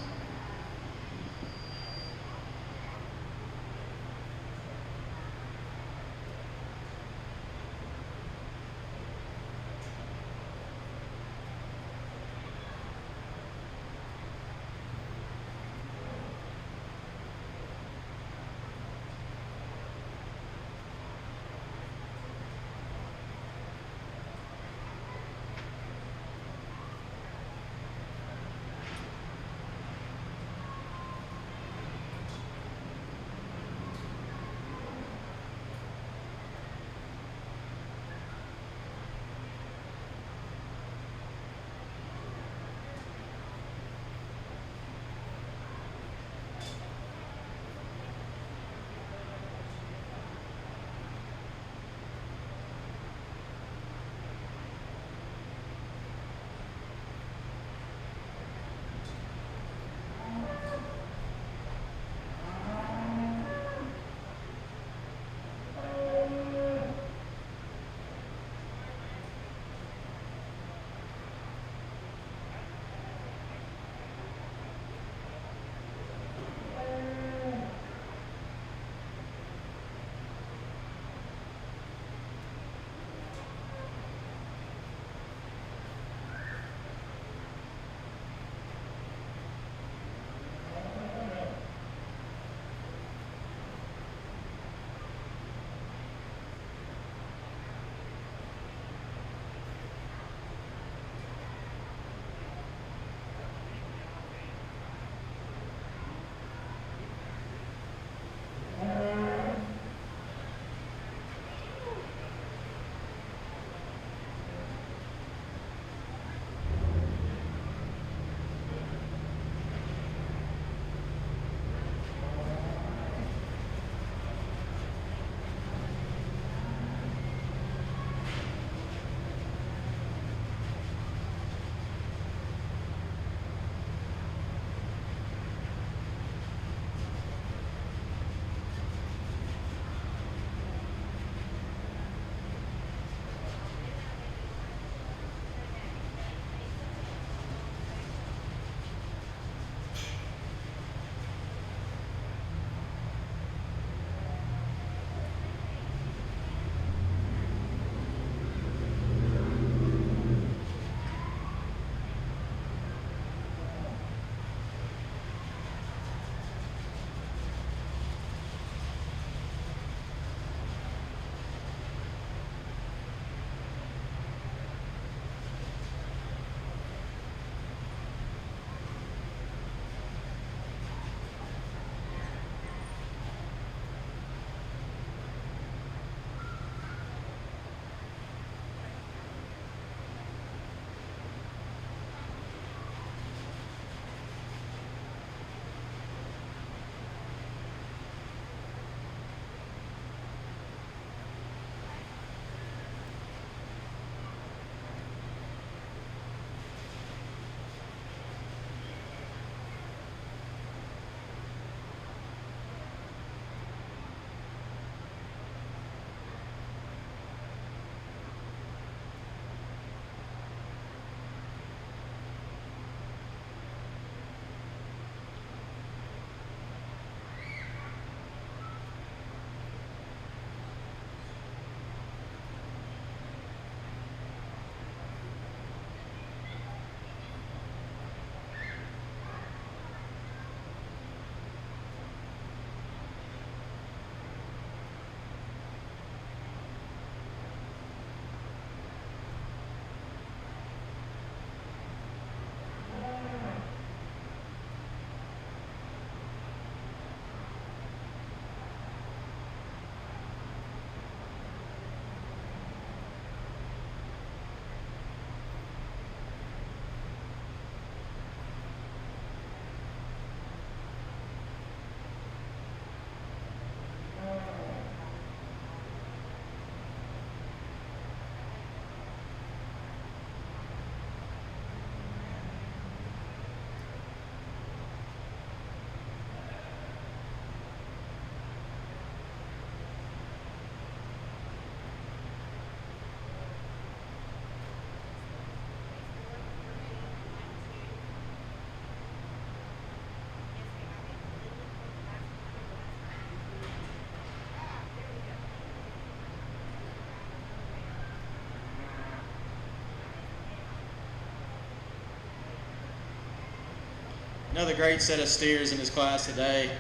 Another great set of steers in his class today.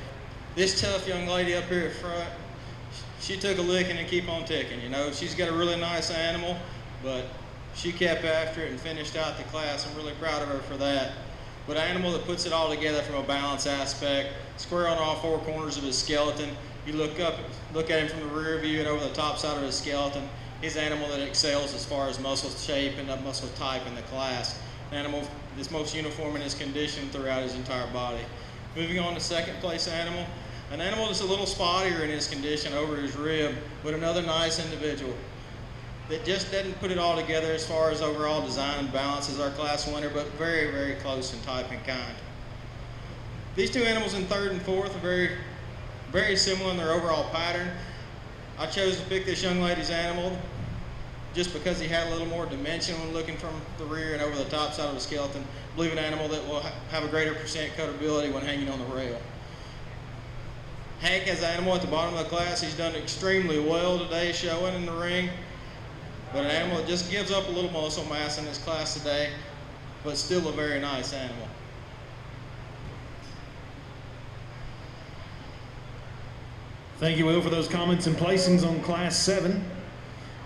This tough young lady up here at front, she took a licking and keep on ticking. You know, she's got a really nice animal, but she kept after it and finished out the class. I'm really proud of her for that. But an animal that puts it all together from a balance aspect, square on all four corners of his skeleton. You look at him from the rear view and over the top side of his skeleton. He's an animal that excels as far as muscle shape and muscle type in the class. An animal that's most uniform in his condition throughout his entire body. Moving on to second place animal. An animal that's a little spottier in his condition over his rib, but another nice individual that just doesn't put it all together as far as overall design and balance as our class winner, but very, very close in type and kind. These two animals in third and fourth are very, very similar in their overall pattern. I chose to pick this young lady's animal just because he had a little more dimension when looking from the rear and over the top side of the skeleton. I believe an animal that will have a greater percent coatability when hanging on the rail. Hank has an animal at the bottom of the class. He's done extremely well today showing in the ring, but an animal that just gives up a little muscle mass in his class today, but still a very nice animal. Thank you, Will, for those comments and placings on Class 7.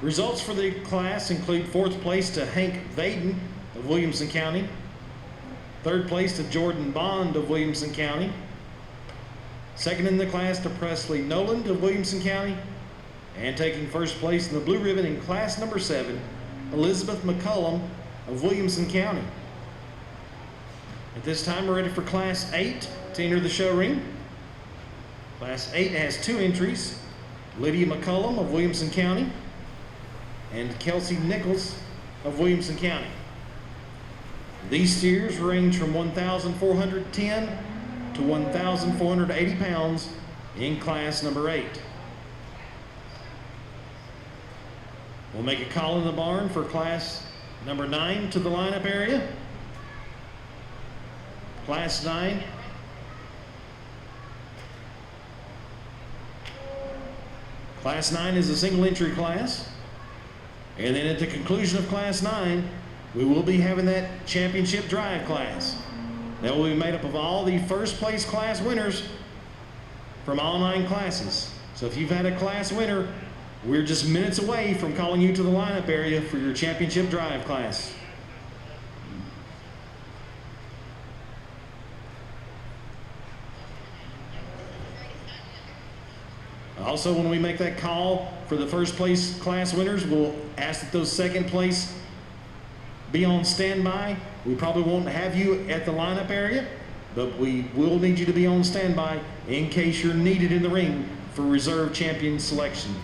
Results for the class include fourth place to Hank Vaden of Williamson County, third place to Jordan Bond of Williamson County, second in the class to Presley Noland of Williamson County, and taking first place in the blue ribbon in class number 7, Elizabeth McCullum of Williamson County. At this time, we're ready for Class 8 to enter the show ring. Class 8 has 2 entries, Lydia McCullum of Williamson County and Kelsey Nichols of Williamson County. These steers range from 1,410 to 1,480 pounds in class number 8. We'll make a call in the barn for class number 9 to the lineup area. Class 9. Class 9 is a single entry class. And then at the conclusion of Class 9, we will be having that championship drive class. That will be made up of all the first place class winners from all 9 classes. So if you've had a class winner, we're just minutes away from calling you to the lineup area for your championship drive class. Also, when we make that call for the first place class winners, we'll ask that those second place be on standby. We probably won't have you at the lineup area, but we will need you to be on standby in case you're needed in the ring for reserve champion selection.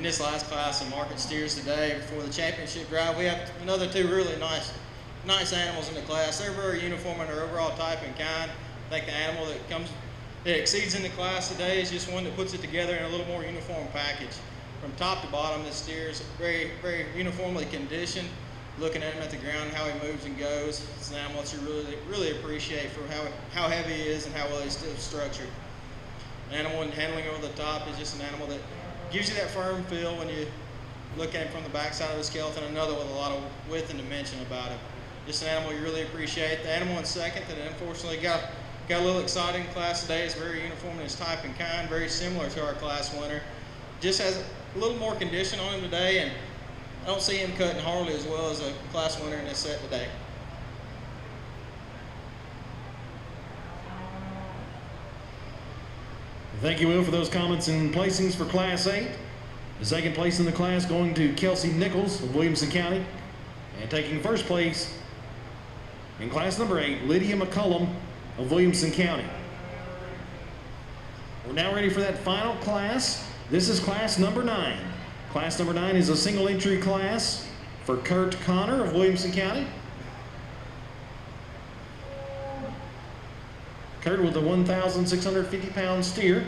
in this last class of market steers today before the championship drive. We have another two really nice animals in the class. They're very uniform in their overall type and kind. I think the animal that exceeds in the class today is just one that puts it together in a little more uniform package. From top to bottom, this steer is very, very uniformly conditioned. Looking at him at the ground, how he moves and goes, it's an animal that you really, really appreciate for how heavy he is and how well he's still structured. An animal and handling over the top is just an animal that gives you that firm feel when you look at him from the backside of the skeleton. Another with a lot of width and dimension about him. Just an animal you really appreciate. The animal in second that unfortunately got a little exciting class today is very uniform in his type and kind, very similar to our class winner. Just has a little more condition on him today, and I don't see him cutting hardly as well as a class winner in this set today. Thank you, Will, for those comments and placings for Class 8. The second place in the class going to Kelsey Nichols of Williamson County. And taking first place in class number 8, Lydia McCullum of Williamson County. We're now ready for that final class. This is class number 9. Class number 9 is a single entry class for Kurt Connor of Williamson County. Kurt with a 1,650-pound steer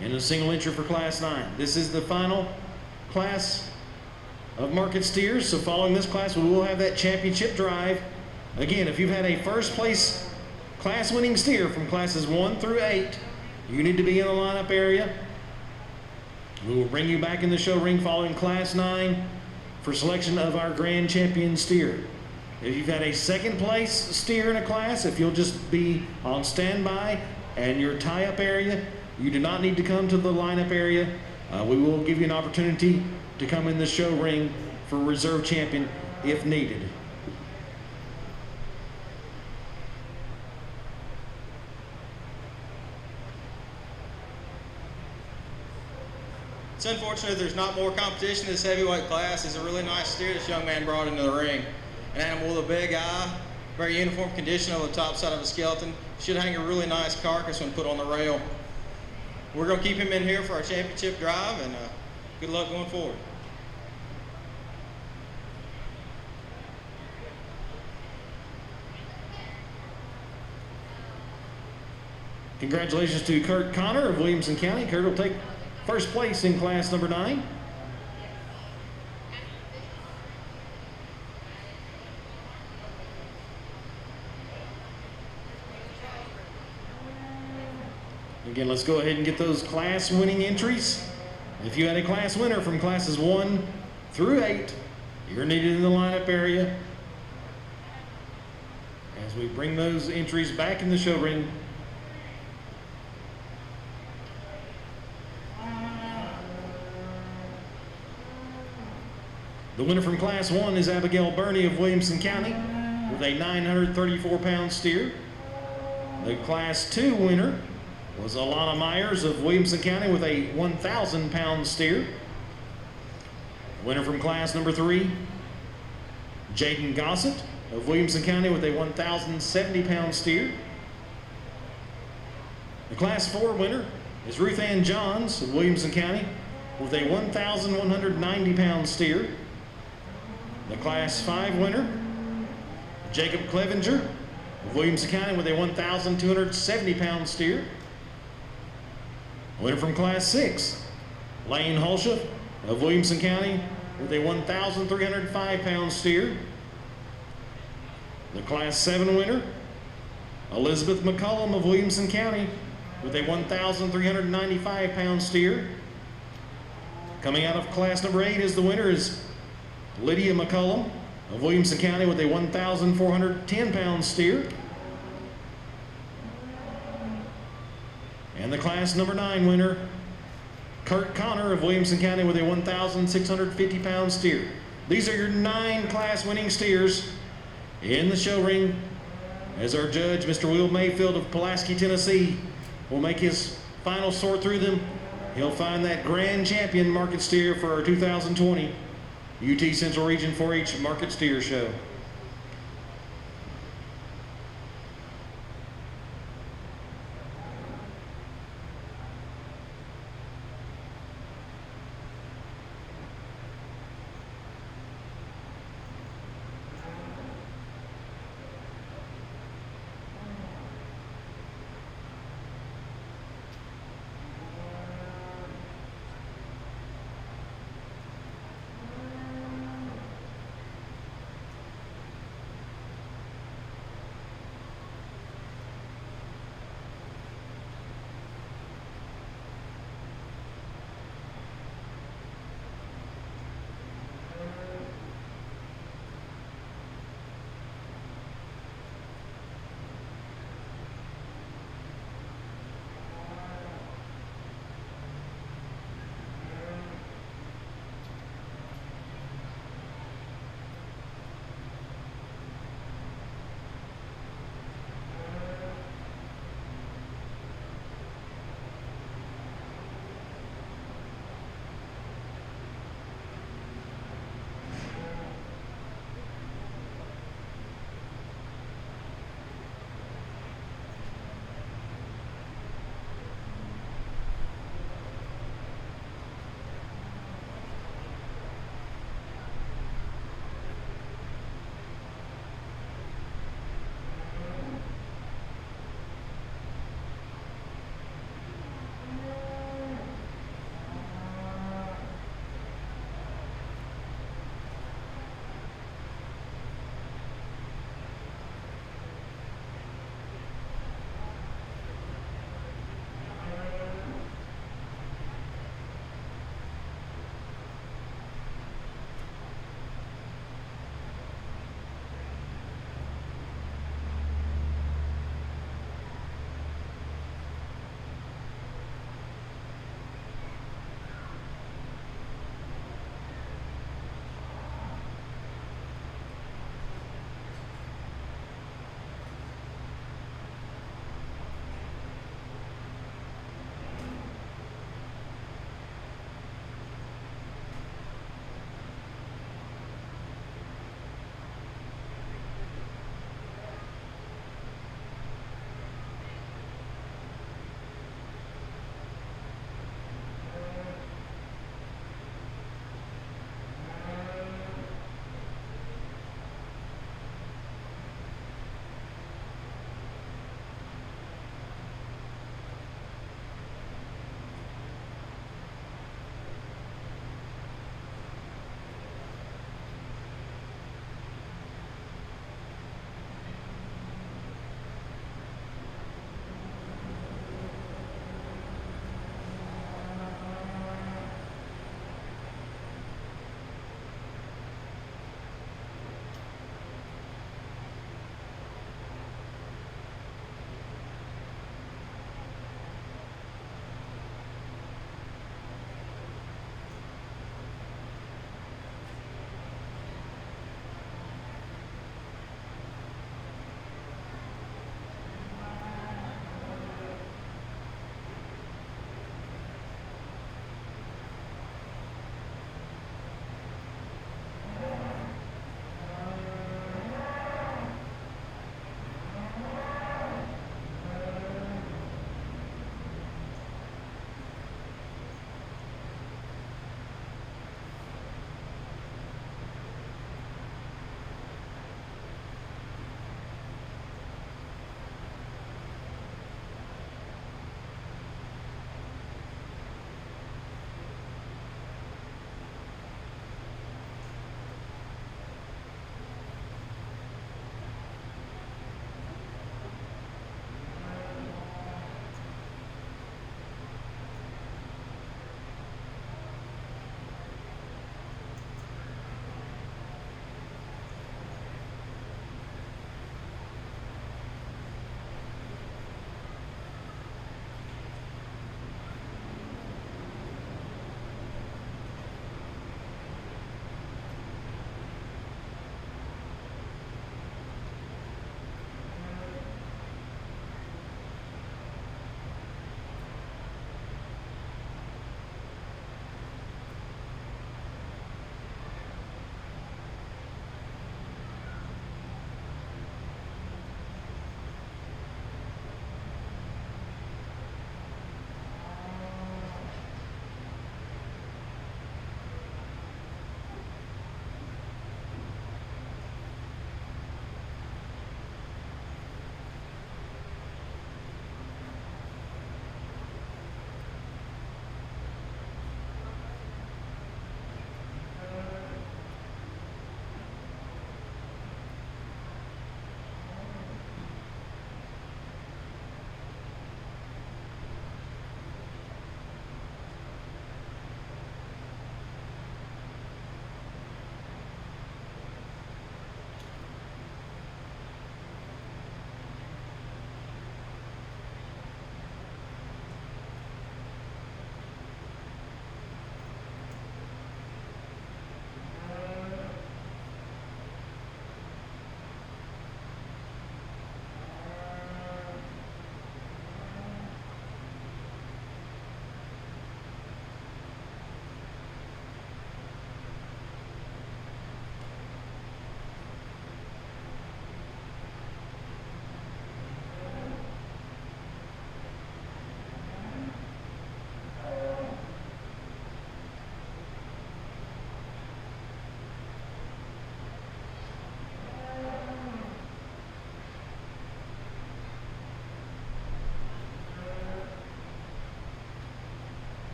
and a single entry for class 9. This is the final class of market steers. So following this class, we will have that championship drive. Again, if you've had a first place class winning steer from classes 1 through 8, you need to be in the lineup area. We will bring you back in the show ring following class 9 for selection of our grand champion steer. If you've had a second place steer in a class, if you'll just be on standby and your tie-up area, you do not need to come to the lineup area. We will give you an opportunity to come in the show ring for reserve champion if needed. It's unfortunate there's not more competition in this heavyweight class. It's a really nice steer this young man brought into the ring. An animal with a big eye, very uniform condition on the top side of the skeleton. Should hang a really nice carcass when put on the rail. We're going to keep him in here for our championship drive, and good luck going forward. Congratulations to Kurt Connor of Williamson County. Kurt will take first place in class number 9. Again, let's go ahead and get those class winning entries. If you had a class winner from classes 1 through 8, you're needed in the lineup area. As we bring those entries back in the show ring. The winner from class 1 is Abigail Burney of Williamson County with a 934-pound steer. The class 2 winner was Alana Myers of Williamson County with a 1,000-pound steer. Winner from class number 3, Jaden Gossett of Williamson County with a 1,070-pound steer. The class 4 winner is Ruth Ann Johns of Williamson County with a 1,190-pound steer. The class 5 winner, Jacob Clevenger of Williamson County with a 1,270-pound steer. Winner from class 6, Lane Hulshoff of Williamson County with a 1,305-pound steer. The class 7 winner, Elizabeth McCullum of Williamson County with a 1,395-pound steer. Coming out of class number 8 is the winner is Lydia McCullum of Williamson County with a 1,410-pound steer. And the class number 9 winner, Kurt Connor of Williamson County with a 1,650-pound steer. These are your 9 class winning steers in the show ring as our judge, Mr. Will Mayfield of Pulaski, Tennessee, will make his final sort through them. He'll find that grand champion market steer for our 2020 UT Central Region 4-H Market Steer Show.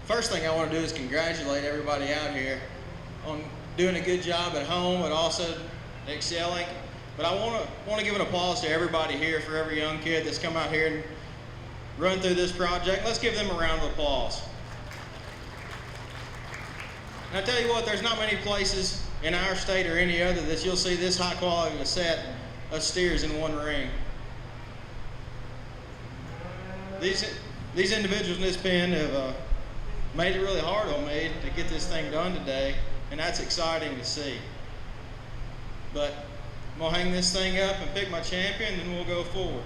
first thing I want to do is congratulate everybody out here on doing a good job at home and also excelling. But I want to give an applause to everybody here for every young kid that's come out here and run through this project. Let's give them a round of applause. And I tell you what, there's not many places in our state or any other that you'll see this high quality a set of steers in one ring. These individuals in this pen have made it really hard on me to get this thing done today, and that's exciting to see. But I'm gonna hang this thing up and pick my champion, and then we'll go forward.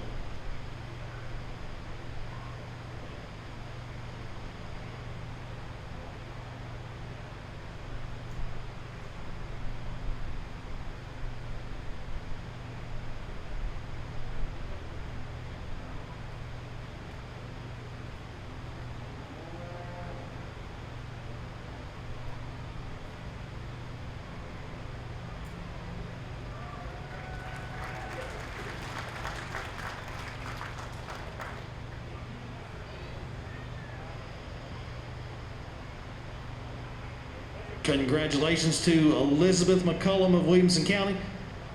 Congratulations to Elizabeth McCullum of Williamson County.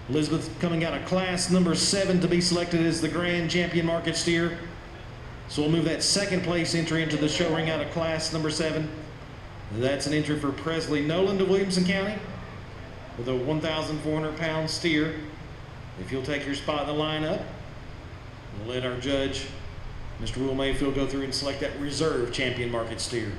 Elizabeth coming out of class number 7 to be selected as the Grand Champion Market Steer. So we'll move that second place entry into the show ring out of class number 7. That's an entry for Presley Noland of Williamson County with a 1,400 pound steer. If you'll take your spot in the lineup, we'll let our judge, Mr. Will Mayfield, go through and select that reserve champion market steer.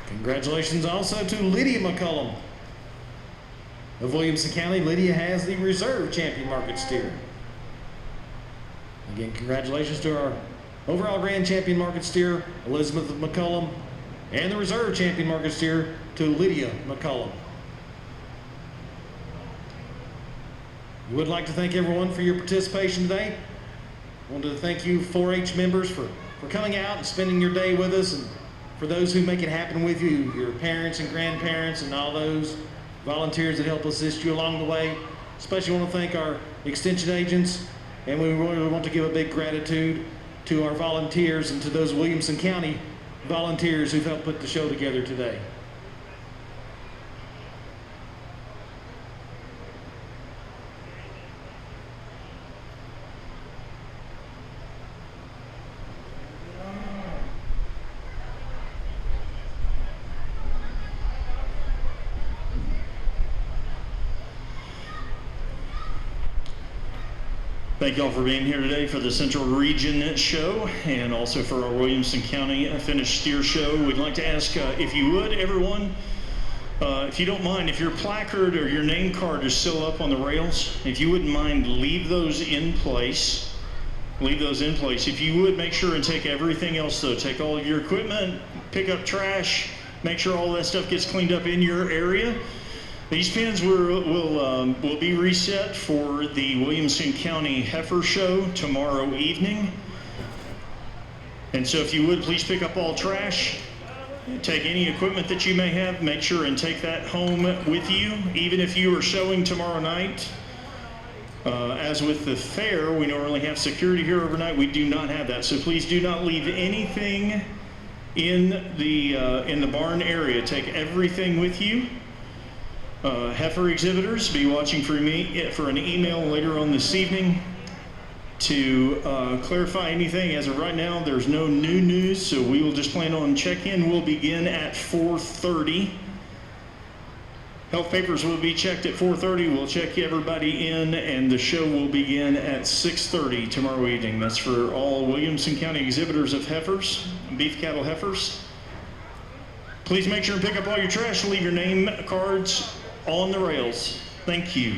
Congratulations also to Lydia McCullum of Williamson County. Lydia has the reserve champion market steer. Again, congratulations to our overall grand champion market steer, Elizabeth McCullum, and the reserve champion market steer to Lydia McCullum. We would like to thank everyone for your participation today. I wanted to thank you 4-H members for coming out and spending your day with us, and for those who make it happen with you, your parents and grandparents and all those volunteers that help assist you along the way. Especially want to thank our extension agents, and we really want to give a big gratitude to our volunteers and to those Williamson County volunteers who've helped put the show together today. Thank y'all for being here today for the Central Region Show and also for our Williamson County Finished Steer Show. We'd like to ask, if you would, everyone, if you don't mind, if your placard or your name card is still up on the rails, if you wouldn't mind, leave those in place. Leave those in place. If you would, make sure and take everything else, though. Take all of your equipment, pick up trash, make sure all that stuff gets cleaned up in your area. These pins will be reset for the Williamson County Heifer Show tomorrow evening. And so if you would, please pick up all trash. Take any equipment that you may have, make sure and take that home with you. Even if you are showing tomorrow night, as with the fair, we normally have security here overnight. We do not have that. So please do not leave anything in the barn area. Take everything with you. Heifer exhibitors, be watching for me for an email later on this evening to clarify anything. As of right now, there's no new news, so we will just plan on check-in. We'll begin at 4:30. Health papers will be checked at 4:30. We'll check everybody in, and the show will begin at 6:30 tomorrow evening. That's for all Williamson County exhibitors of heifers, beef cattle heifers. Please make sure and pick up all your trash and leave your name cards on the rails. Thank you.